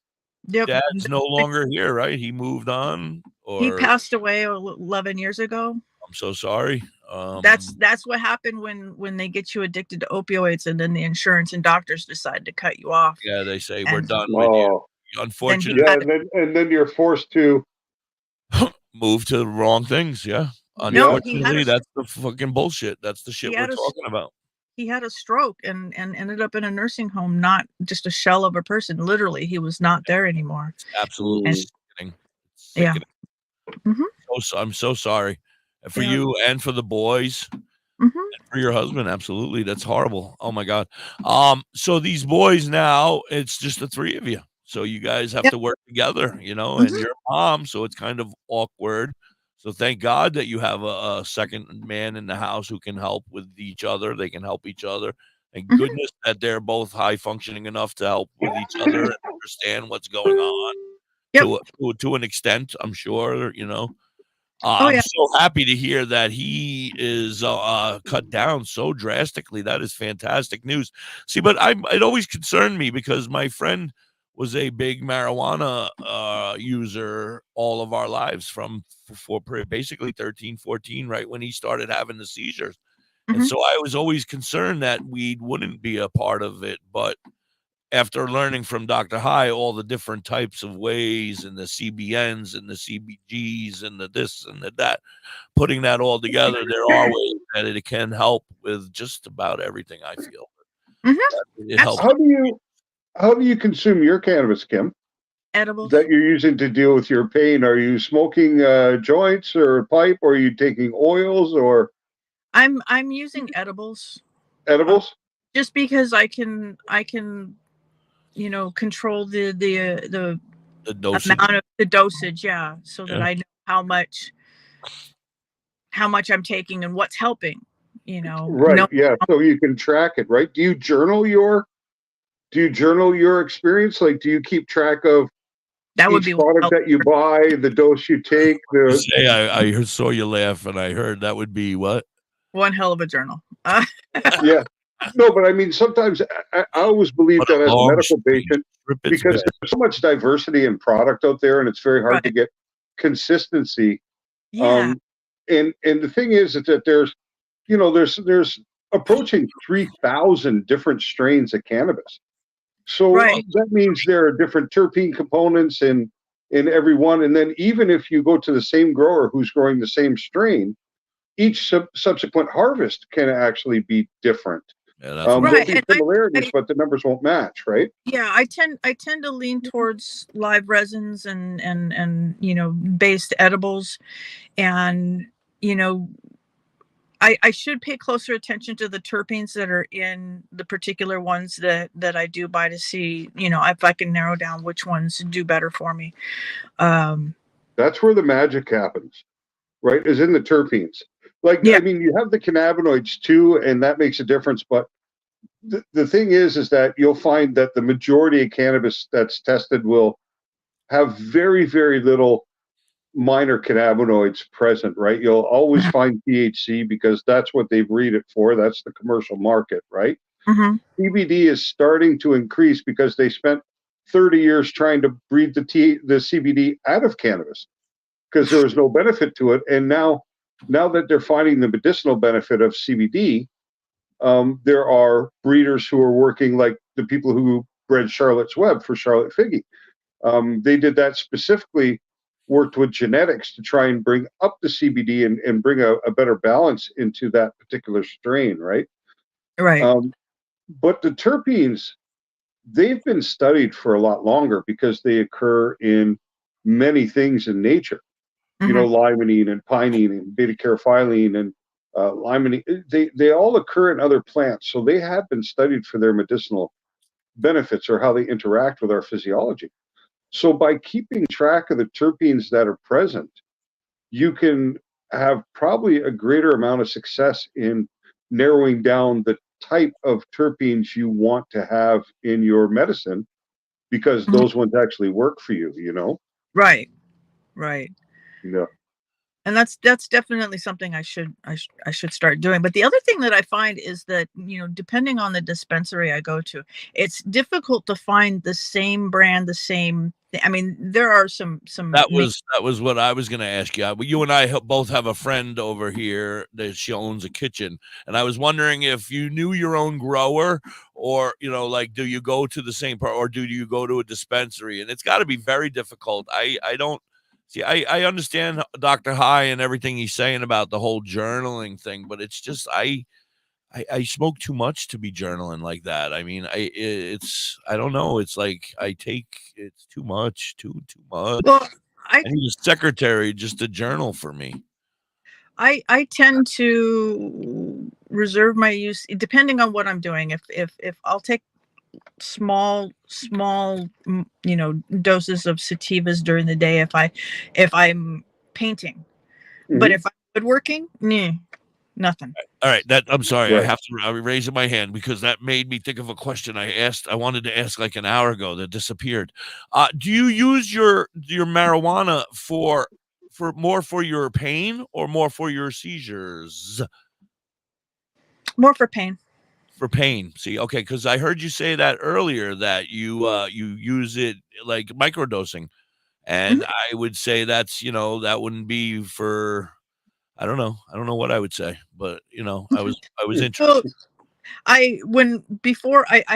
Yep. Dad's no longer here, right? He moved on, he passed away 11 years ago. I'm so sorry. That's what happened when they get you addicted to opioids, and then the insurance and doctors decide to cut you off. Yeah, they say we're done with you. Unfortunately, and then you're forced to move to the wrong things. Yeah, unfortunately, that's the fucking bullshit. That's the shit we're talking about. He had a stroke and ended up in a nursing home, not just a shell of a person. Literally, he was not there anymore. It's absolutely sickening. Yeah. I'm so sorry for you and for the boys and for your husband. Absolutely. That's horrible. Oh my God. So these boys now, it's just the three of you. So you guys have to work together, and you're a mom, so it's kind of awkward. So thank God that you have a second man in the house who can help with each other. They can help each other. And goodness that they're both high functioning enough to help with each other and understand what's going on to an extent, I'm sure, I'm so happy to hear that he is cut down so drastically. That is fantastic news. See, but it always concerned me because my friend was a big marijuana user all of our lives for basically 13, 14, right when he started having the seizures. And so I was always concerned that weed wouldn't be a part of it. But after learning from Dr. High all the different types of ways and the CBNs and the CBGs and the this and the that, putting that all together, there are ways that it can help with just about everything, I feel. It helps. How do you consume your cannabis, Kim? Edibles. That you're using to deal with your pain? Are you smoking joints or pipe, or are you taking oils, or? I'm using edibles. Edibles? Just because I can control the dosage. amount of the dosage, so that I know how much I'm taking and what's helping. Right. So you can track it, right? Do you journal your experience? Like, do you keep track of each product that you buy, the dose you take? I saw you laugh, and I heard that would be what? One hell of a journal. Yeah. No, but I mean, sometimes I always believe that as a medical patient, because there's so much diversity in product out there, and it's very hard to get consistency. Yeah. And the thing is that there's approaching 3,000 different strains of cannabis. So that means there are different terpene components in every one. And then even if you go to the same grower who's growing the same strain, each subsequent harvest can actually be different. There'll be similarities, but the numbers won't match, right? Yeah, I tend to lean towards live resins and based edibles, and I should pay closer attention to the terpenes that are in the particular ones that I do buy to see, if I can narrow down which ones do better for me. That's where the magic happens, right? Is in the terpenes. I mean, you have the cannabinoids too, and that makes a difference. But the thing is that you'll find that the majority of cannabis that's tested will have very, very little minor cannabinoids present, right? You'll always find THC because that's what they breed it for. That's the commercial market, right? Mm-hmm. CBD is starting to increase because they spent 30 years trying to breed the CBD out of cannabis because there was no benefit to it. And now that they're finding the medicinal benefit of CBD, there are breeders who are working, like the people who bred Charlotte's Web for Charlotte Figge. They did that specifically, worked with genetics to try and bring up the CBD and bring a better balance into that particular strain, right? Right. But the terpenes, they've been studied for a lot longer because they occur in many things in nature. You know, limonene and pinene and beta-caryophyllene and limonene, they all occur in other plants. So they have been studied for their medicinal benefits or how they interact with our physiology. So by keeping track of the terpenes that are present, you can have probably a greater amount of success in narrowing down the type of terpenes you want to have in your medicine because those ones actually work for you, you know? Right. Yeah. And that's definitely something I should start doing. But the other thing that I find is that, you know, depending on the dispensary I go to, it's difficult to find the same brand, the same. I mean, there are some. That was what I was going to ask you. You and I both have a friend over here that she owns a kitchen, and I was wondering if you knew your own grower, or you know, like, do you go to the same part, or do you go to a dispensary? And it's got to be very difficult. I don't. See, I understand Dr. High and everything he's saying about the whole journaling thing, but it's just I smoke too much to be journaling like that. I mean, I don't know. It's like it's too much, too much. Well, I need a secretary just to journal for me. I tend to reserve my use depending on what I'm doing. If I'll take small you know, doses of sativas during the day if I'm painting, but if I'm woodworking, nothing. All right, I'm sorry. Right. I have to raise my hand because that made me think of a question I wanted to ask like an hour ago that disappeared. Do you use your marijuana for more for your pain or more for your seizures? More for pain. For pain. See, okay, because I heard you say that earlier that you use it like microdosing, and I would say that's, you know, that wouldn't be for. I don't know what I would say, but you know, I was interested. Well, I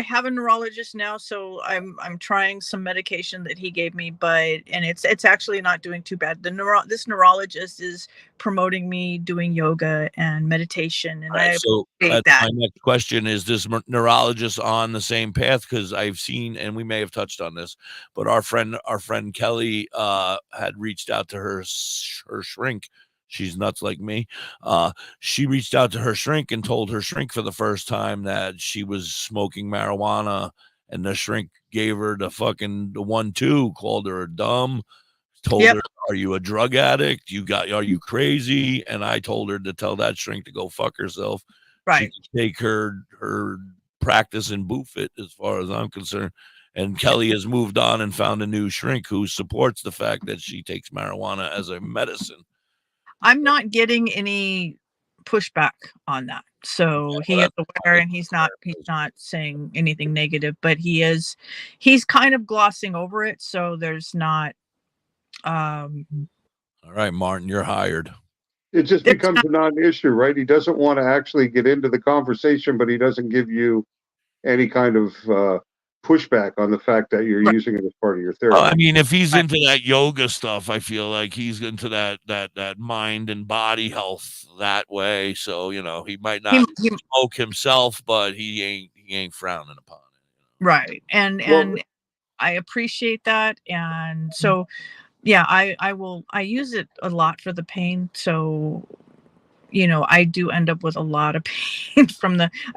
have a neurologist now, so I'm trying some medication that he gave me, and it's actually not doing too bad. This neurologist is promoting me doing yoga and meditation, and I appreciate that. My next question is: this neurologist on the same path? Because I've seen, and we may have touched on this, but our friend Kelly had reached out to her shrink. She's nuts like me. She reached out to her shrink and told her shrink for the first time that she was smoking marijuana, and the shrink gave her the 1-2, called her a dumb, told her, "Are you a drug addict? Are you crazy?" And I told her to tell that shrink to go fuck herself. Right. She can take her practice and boof it, as far as I'm concerned. And Kelly has moved on and found a new shrink who supports the fact that she takes marijuana as a medicine. I'm not getting any pushback on that. So he is aware, and he's not saying anything negative, but he's kind of glossing over it. So there's not. All right, Martin, you're hired. It just becomes a non-issue, right? He doesn't want to actually get into the conversation, but he doesn't give you any kind of pushback on the fact that you're using it as part of your therapy. Well, I mean, if he's into that yoga stuff, I feel like he's into that mind and body health that way. So, you know, he might not smoke himself, but he ain't frowning upon it. Right. And I appreciate that. And so, yeah, I use it a lot for the pain. So, you know, I do end up with a lot of pain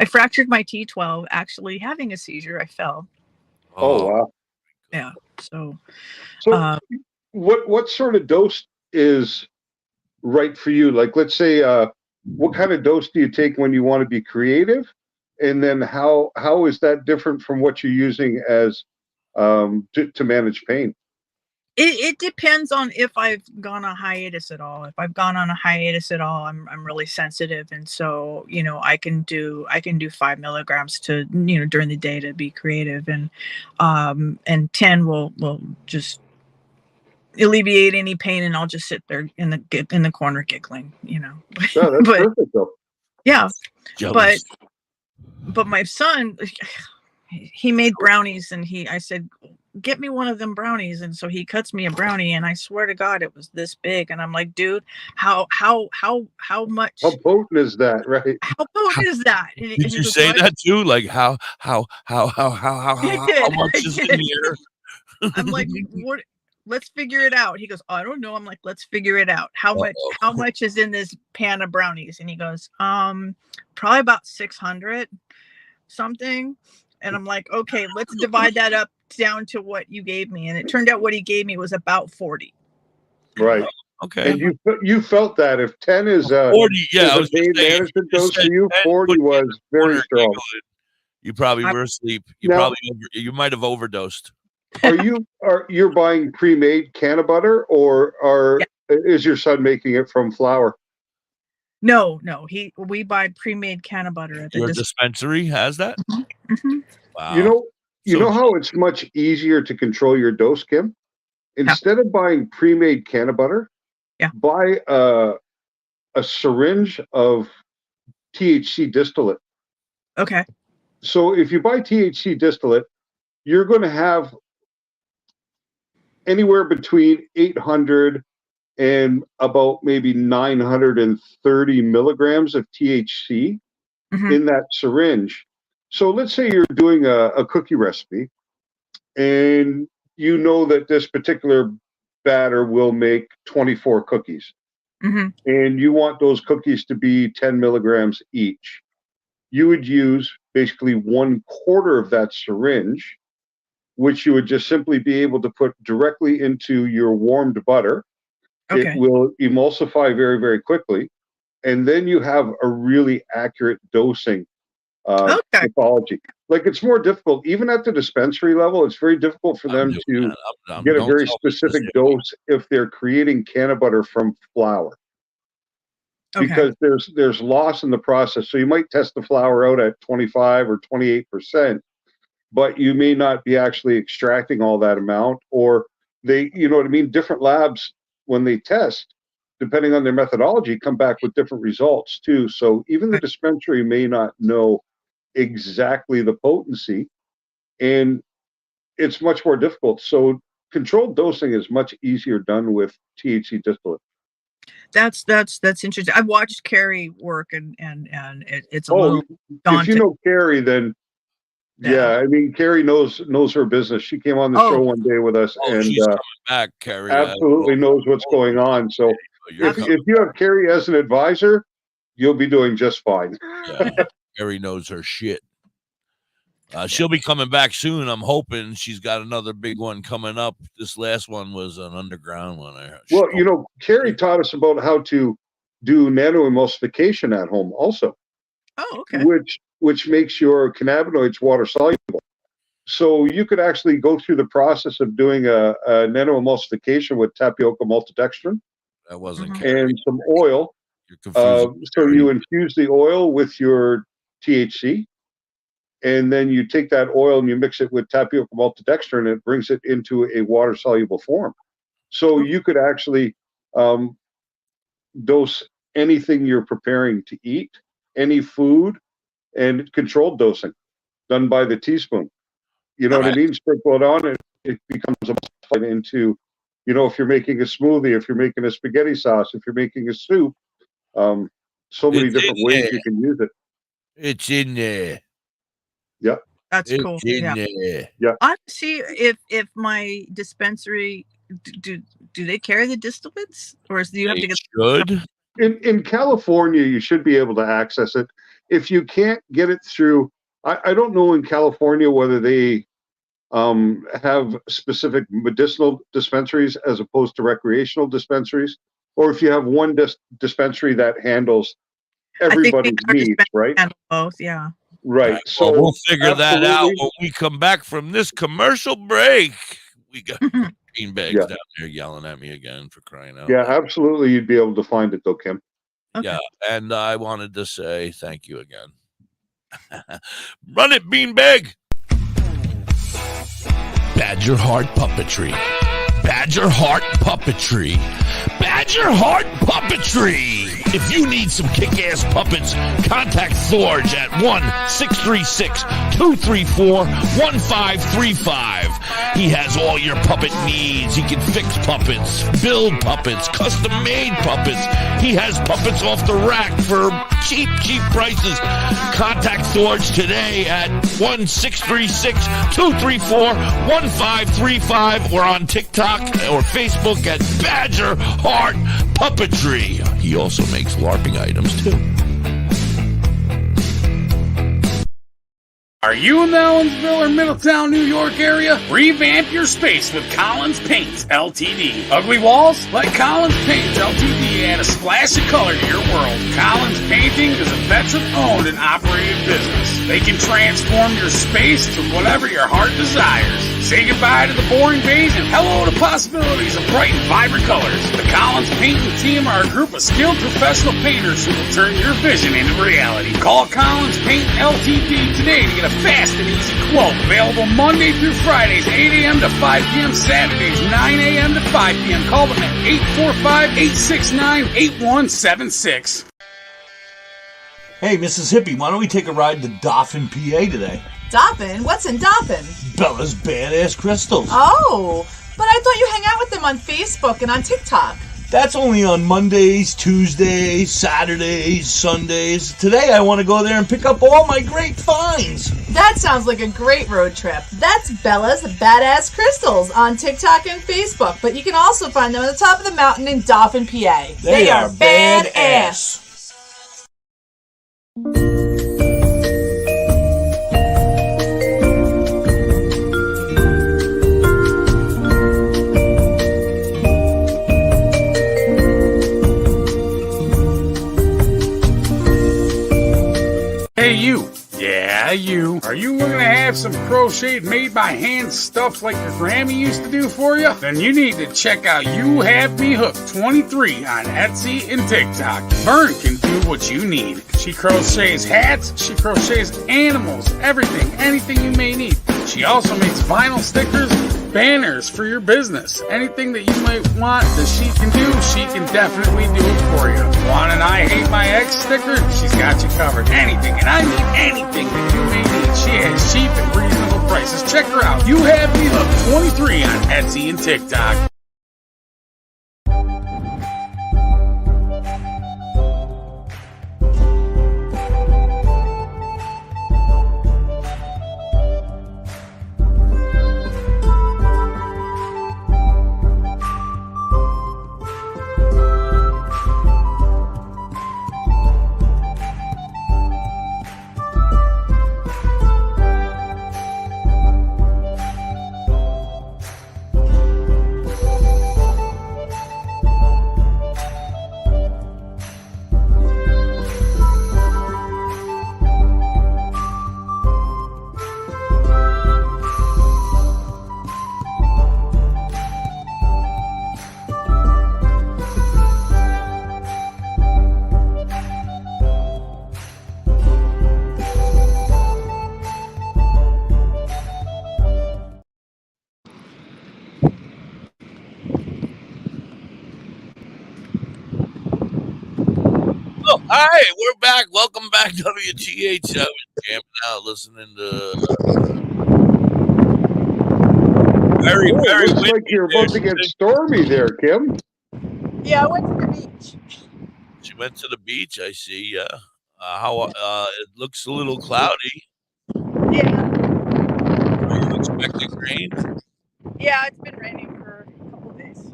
I fractured my T12 actually having a seizure. I fell. Oh, wow. Yeah. So what sort of dose is right for you? Like, let's say, what kind of dose do you take when you want to be creative? And then how is that different from what you're using as to manage pain? It depends on if I've gone on hiatus at all. If I've gone on a hiatus at all, I'm really sensitive, and so I can do 5 milligrams to during the day to be creative, and 10 will just alleviate any pain, and I'll just sit there in the corner giggling. Yeah, that's but perfect though. yeah, Jealous. but my son, he made brownies, and I said, get me one of them brownies, and so he cuts me a brownie, and I swear to God it was this big, and I'm like, dude, how much, How potent is that, right? how potent is that? And Did you say that too? Like how much is in here? I'm like, what? Let's figure it out. He goes, I don't know. I'm like, let's figure it out. How much is in this pan of brownies? And he goes, probably about 600 something. And I'm like, okay, let's divide that up down to what you gave me. And it turned out what he gave me was about 40. Right. Okay. And you felt that if 10 is 40, yeah, is a pain management dose for you, 40 was very strong. You probably were asleep. You might have overdosed. You're buying pre-made canna butter, or is your son making it from flour? No, we buy pre-made canna butter at the Your dispensary has that? Mm-hmm. Wow. You know how it's much easier to control your dose, Kim? Instead of buying pre-made canna butter, buy a syringe of THC distillate. Okay. So if you buy THC distillate, you're going to have anywhere between 800 and about maybe 930 milligrams of THC in that syringe. So let's say you're doing a cookie recipe, and you know that this particular batter will make 24 cookies. And you want those cookies to be 10 milligrams each. You would use basically 1/4 of that syringe, which you would just simply be able to put directly into your warmed butter. Okay. It will emulsify very, very quickly. And then you have a really accurate dosing pathology. Like, it's more difficult, even at the dispensary level, it's very difficult for them to get a very specific dose if they're creating canna butter from flour. Because there's loss in the process. So you might test the flour out at 25 or 28%, but you may not be actually extracting all that amount, or they, you know what I mean? Different labs, when they test, depending on their methodology, come back with different results too. So even the dispensary may not know exactly the potency, and it's much more difficult. So controlled dosing is much easier done with THC distillate. That's interesting. I've watched Carrie work, and it's a little daunting. If you know Carrie, then I mean, Carrie knows her business. She came on the show one day with us, and she's coming back, Carrie. Absolutely knows what's going on. So if you have Carrie as an advisor, you'll be doing just fine. Yeah, Carrie knows her shit. She'll be coming back soon. I'm hoping. She's got another big one coming up. This last one was an underground one. Well, you know, Carrie taught us about how to do nano-emulsification at home also. Oh, okay. Which makes your cannabinoids water soluble. So you could actually go through the process of doing a nano-emulsification with tapioca maltodextrin. That wasn't and some oil. You're confusing. So you infuse the oil with your THC, and then you take that oil and you mix it with tapioca maltodextrin, and it brings it into a water-soluble form. So you could actually dose anything you're preparing to eat, any food, and controlled dosing done by the teaspoon. You know what I mean? Sprinkle it on, and it becomes into, you know, if you're making a smoothie, if you're making a spaghetti sauce, if you're making a soup, so many different ways you can use it. It's in there. Yeah. That's cool. Yeah. Yeah. I see if my dispensary do they carry the distillates, or do you have to get? Should. In California, you should be able to access it. If you can't get it through, I don't know in California whether they have specific medicinal dispensaries as opposed to recreational dispensaries, or if you have one dispensary that handles everybody's needs, right? Both, yeah. Right. So we'll figure that out when we come back from this commercial break. We got Beanbags Yeah. down there yelling at me again for crying out. Yeah, absolutely. You'd be able to find it though, Kim. Yeah, and I wanted to say thank you again. Run it, Beanbag! Badger Heart Puppetry. Badger Heart Puppetry. Badger Heart Puppetry. If you need some kick-ass puppets, contact Thorge at 1-636-234-1535. He has all your puppet needs. He can fix puppets, build puppets, custom-made puppets. He has puppets off the rack for cheap prices. Contact Thorge today at 1-636-234-1535 or on TikTok or Facebook at Badger Heart Puppetry. He also makes LARPing items too. Are you in the Ellensville or Middletown, New York area? Revamp your space with Collins Paints Ltd. Ugly walls? Let Collins Paints Ltd add a splash of color to your world. Collins Painting is a veteran-owned and operated business. They can transform your space to whatever your heart desires. Say goodbye to the boring beige and hello to possibilities of bright and vibrant colors. The Collins Painting team are a group of skilled professional painters who will turn your vision into reality. Call Collins Paint Ltd today to get a fast and easy quote. Available Monday through Fridays, 8 a.m. to 5 p.m. Saturdays, 9 a.m. to 5 p.m. Call them at 845-869-8176. Hey, Mrs. Hippie, why don't we take a ride to Dauphin, PA today? Dauphin? What's in Dauphin? Bella's Badass Crystals. Oh, but I thought you hang out with them on Facebook and on TikTok. That's only on Mondays, Tuesdays, Saturdays, Sundays. Today I want to go there and pick up all my great finds. That sounds like a great road trip. That's Bella's Badass Crystals on TikTok and Facebook, but you can also find them on the top of the mountain in Dauphin, PA. They are badass. Hey, you. Yeah, you. Are you looking to have some crocheted made by hand stuff like your Grammy used to do for you? Then you need to check out You Have Me Hooked 23 on Etsy and TikTok. Vern can do what you need. She crochets hats, she crochets animals, everything, anything you may need. She also makes vinyl stickers, banners for your business. Anything that you might want that she can do, she can definitely do it for you. Want an I Hate My Ex sticker? She's got you covered. Anything, and I mean anything that you may need. She has cheap and reasonable prices. Check her out. You Have Me Hooked 23 on Etsy and TikTok. Hi, we're back. Welcome back, WTH. I was jamming out, listening to very looks like you're about to get stormy there, Kim. Yeah, I went to the beach. She went to the beach, I see. How it looks a little cloudy. Yeah. Are you expecting rain? Yeah, it's been raining for a couple of days.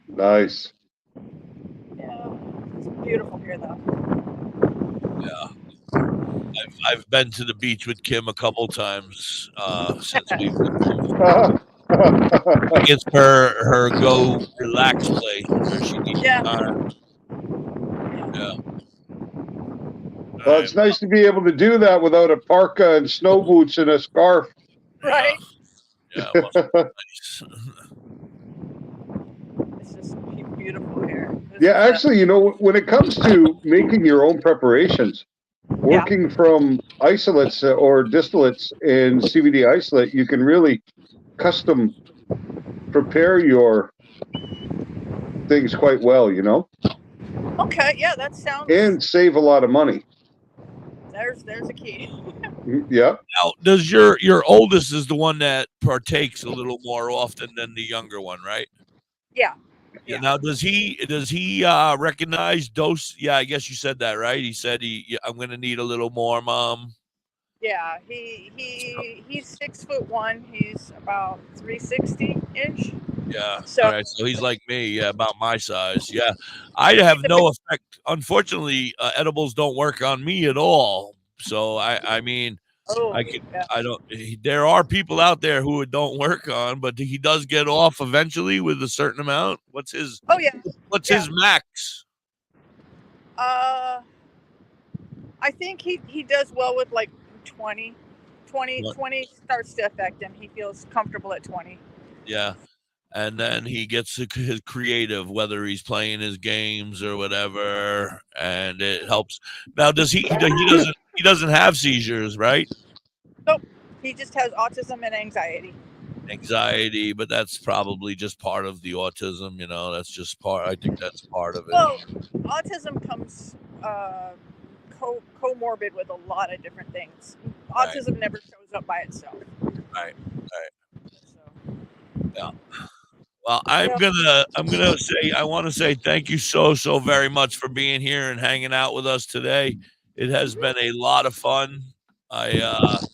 Nice. Yeah, it's beautiful here though. Yeah. I've been to the beach with Kim a couple times since we've it's her go relax place where she needs time. Yeah. Well, it's nice to be able to do that without a parka and snow boots and a scarf. Right. Yeah, it must be nice. It's just beautiful here. Yeah, actually, you know, when it comes to making your own preparations, working from isolates or distillates in CBD isolate, you can really custom prepare your things quite well, you know, Okay, yeah, that sounds. and save a lot of money. There's a key. Yeah. Now, does your oldest is the one that partakes a little more often than the younger one, right? Yeah. Yeah. Now, does he recognize dose? Yeah, I guess you said that, right? He said I'm going to need a little more, Mom. Yeah, he's 6'1". He's about 360-ish. Yeah. So, all right. So he's like me. Yeah, about my size. Yeah. I have no effect. Unfortunately, edibles don't work on me at all. So I mean, I don't. There are people out there who it don't work on, but he does get off eventually with a certain amount. What's his? Oh yeah. What's his max? I think he does well with like 20. 20 starts to affect him. He feels comfortable at 20. Yeah. And then he gets his creative, whether he's playing his games or whatever, and it helps. Now, does he doesn't have seizures, right? Nope. He just has autism and anxiety. Anxiety, but that's probably just part of the autism, you know. That's just part. I think that's part of it. Well, autism comes comorbid with a lot of different things. Autism never shows up by itself. Right. Yeah. Well, I'm gonna say I want to say thank you so very much for being here and hanging out with us today. It has been a lot of fun. I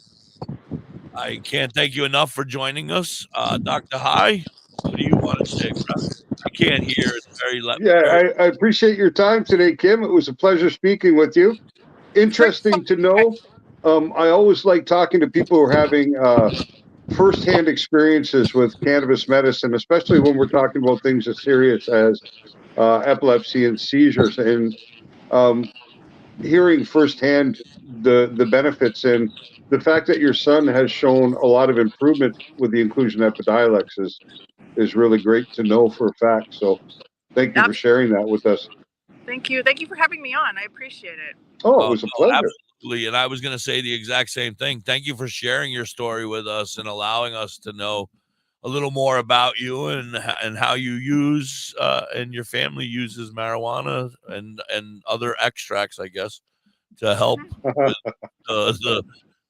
can't thank you enough for joining us, Dr. High. What do you want to say, bro? I can't hear. It's very loud. Yeah, I appreciate your time today, Kim. It was a pleasure speaking with you. Interesting to know. I always like talking to people who are having firsthand experiences with cannabis medicine, especially when we're talking about things as serious as epilepsy and seizures, and hearing firsthand the benefits and the fact that your son has shown a lot of improvement with the inclusion of Epidiolex is really great to know for a fact. So thank you for sharing that with us. Thank you for having me on. I appreciate it. Oh, it was a pleasure. Absolutely. And I was going to say the exact same thing. Thank you for sharing your story with us and allowing us to know a little more about you and how you use and your family uses marijuana and other extracts, I guess, to help with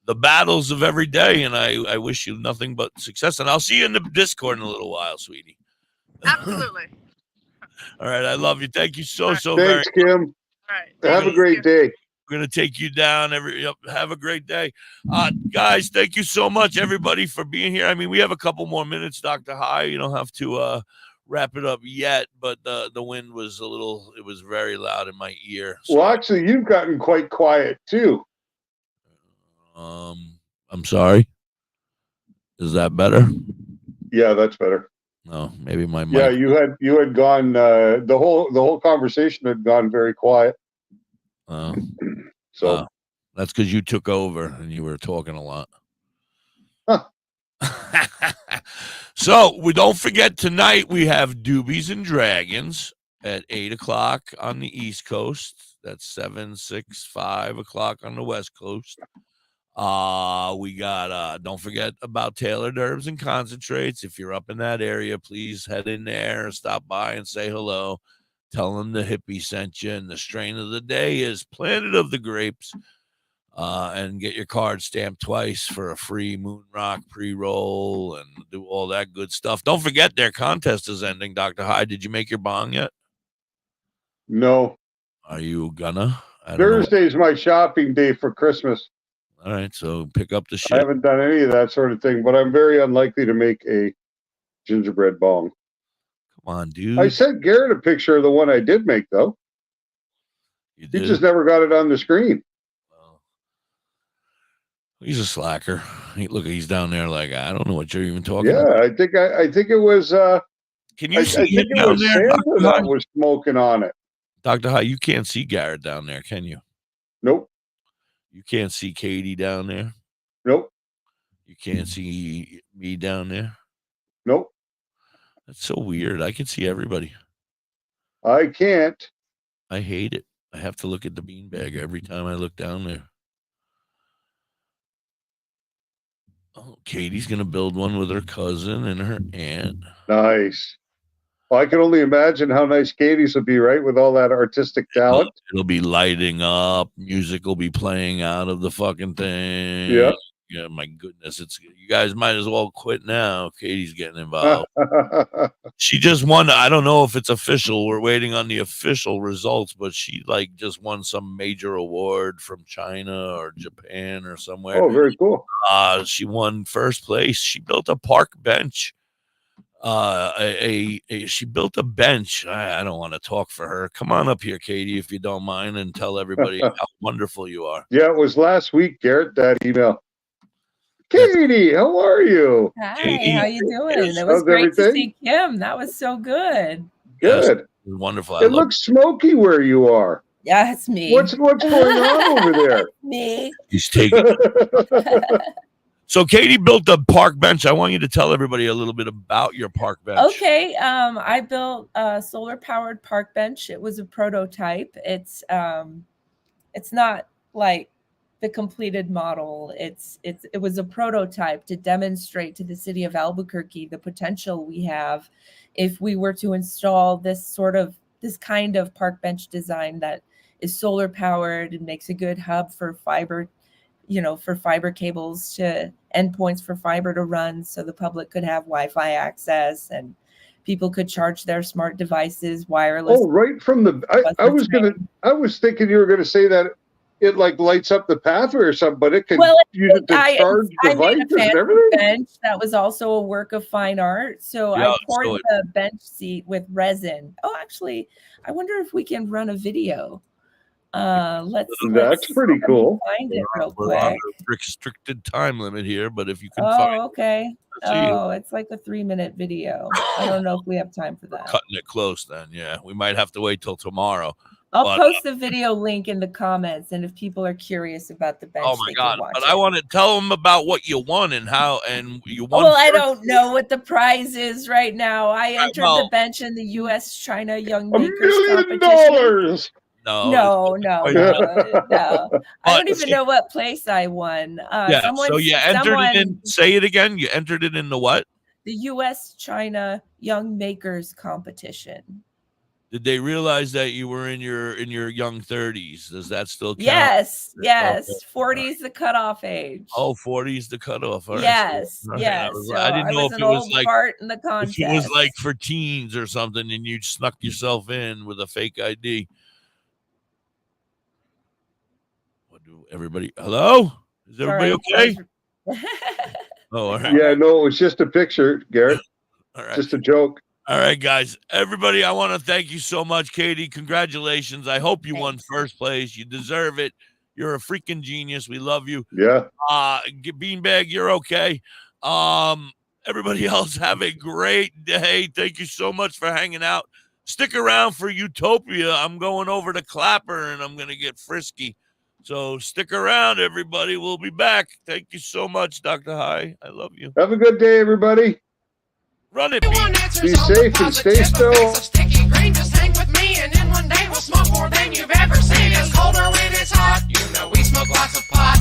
the battles of every day. And I wish you nothing but success. And I'll see you in the Discord in a little while, sweetie. Absolutely. All right. I love you. Thank you so Thanks, very much. Kim. All right. Have a great day. We're going to take you down. Have a great day. Guys, thank you so much, everybody, for being here. I mean, we have a couple more minutes, Dr. High. You don't have to wrap it up yet, but the wind was it was very loud in my ear. So. Well, actually, you've gotten quite quiet, too. I'm sorry. Is that better? Yeah, that's better. No, maybe my mic. Yeah, you had gone the whole conversation had gone very quiet. So that's because you took over and you were talking a lot. Huh. So we don't forget tonight we have Doobies and Dragons at 8:00 on the East Coast. That's 7, 6, 5 o'clock on the West Coast. We got don't forget about tailored herbs and concentrates. If you're up in that area, please head in there, stop by and say hello. Tell them Da.Hippie sent you, and the strain of the day is Planet of the Grapes. And get your card stamped twice for a free Moon Rock pre-roll and do all that good stuff. Don't forget their contest is ending, Dr. Hyde. Did you make your bong yet? No. Are you gonna? Thursday's my shopping day for Christmas. All right, so pick up the shit. I haven't done any of that sort of thing, but I'm very unlikely to make a gingerbread bong. Come on, dude. I sent Garrett a picture of the one I did make, though. You did? He just never got it on the screen. He's a slacker. He's down there like, I don't know what you're even talking about. Yeah, I think it was. Can you see him down there? Santa that was smoking on it. Dr. High, you can't see Garrett down there, can you? Nope. You can't see Katie down there? Nope. You can't see me down there? Nope. That's so weird. I can see everybody. I can't. I hate it. I have to look at the beanbag every time I look down there. Oh, Katie's going to build one with her cousin and her aunt. Nice. Well, I can only imagine how nice Katie's would be, right? With all that artistic talent. It'll be lighting up. Music will be playing out of the fucking thing. Yeah. Yeah, my goodness. You guys might as well quit now. Katie's getting involved. She just won. I don't know if it's official. We're waiting on the official results, but she just won some major award from China or Japan or somewhere. Oh, very cool. She won first place. She built a park bench. She built a bench. I don't want to talk for her. Come on up here, Katie, if you don't mind, and tell everybody how wonderful you are. Yeah, it was last week, Garrett, that email. Katie, how are you? Hi, Katie, how you doing? yes, It was how's great to everything? see Kim. That was so good. Good. It was wonderful. It looks smoky where you are. Yeah, it's me. What's going on over there? Me. He's taking. So Katie built a park bench. I want you to tell everybody a little bit about your park bench. Okay, I built a solar-powered park bench. It was a prototype. It's not like the completed model. It was a prototype to demonstrate to the city of Albuquerque the potential we have if we were to install this kind of park bench design that is solar powered and makes a good hub for fiber, for fiber cables to endpoints for fiber to run, so the public could have Wi-Fi access and people could charge their smart devices wireless. Oh, right from the. I was thinking you were gonna say that it lights up the pathway or something, but it can use it to charge devices I made a fancy and everything. bench that was also a work of fine art. So I poured the bench seat with resin. Oh, actually, I wonder if we can run a video. Let's pretty cool. Find it real We're on quick. a restricted time limit here, but if you can Oh, find okay. Let's see. Oh, it's like a 3-minute video. I don't know if we have time for that. Cutting it close, then yeah, we might have to wait till tomorrow. I'll post the video link in the comments, and if people are curious about the bench, Oh my they God! can watch But it. I want to tell them about what you won and how, and you won. Well, I first. don't know what the prize is right now. I entered well- the bench in the U.S.-China Young $1 Makers million. competition. No, No. I don't even know what place I won. So you entered it in. Say it again. You entered it in the what? The U.S.-China Young Makers competition. Did they realize that you were in your young 30s? Does that still count? Yes. Okay. 40 is the cutoff age. Oh, 40 is the cutoff. All right. Yes. All right. Yes. I didn't know was if an it was old like part in the if contest. it was like for teens or something, and you snuck yourself in with a fake ID. What do everybody? Hello? Is everybody okay? Oh, all right. Yeah, no, it was just a picture, Garrett. All right. Just a joke. All right, guys. Everybody, I want to thank you so much, Katie. Congratulations. I hope you won first place. You deserve it. You're a freaking genius. We love you. Yeah. Beanbag, you're okay. Everybody else, have a great day. Thank you so much for hanging out. Stick around for Utopia. I'm going over to Clapper, and I'm going to get frisky. So stick around, everybody. We'll be back. Thank you so much, Dr. High. I love you. Have a good day, everybody. Run it. Be safe and stay still. Sticky green, just hang with me, and in one day we'll smoke more than you've ever seen. It's colder when it's hot, we smoke lots of pot.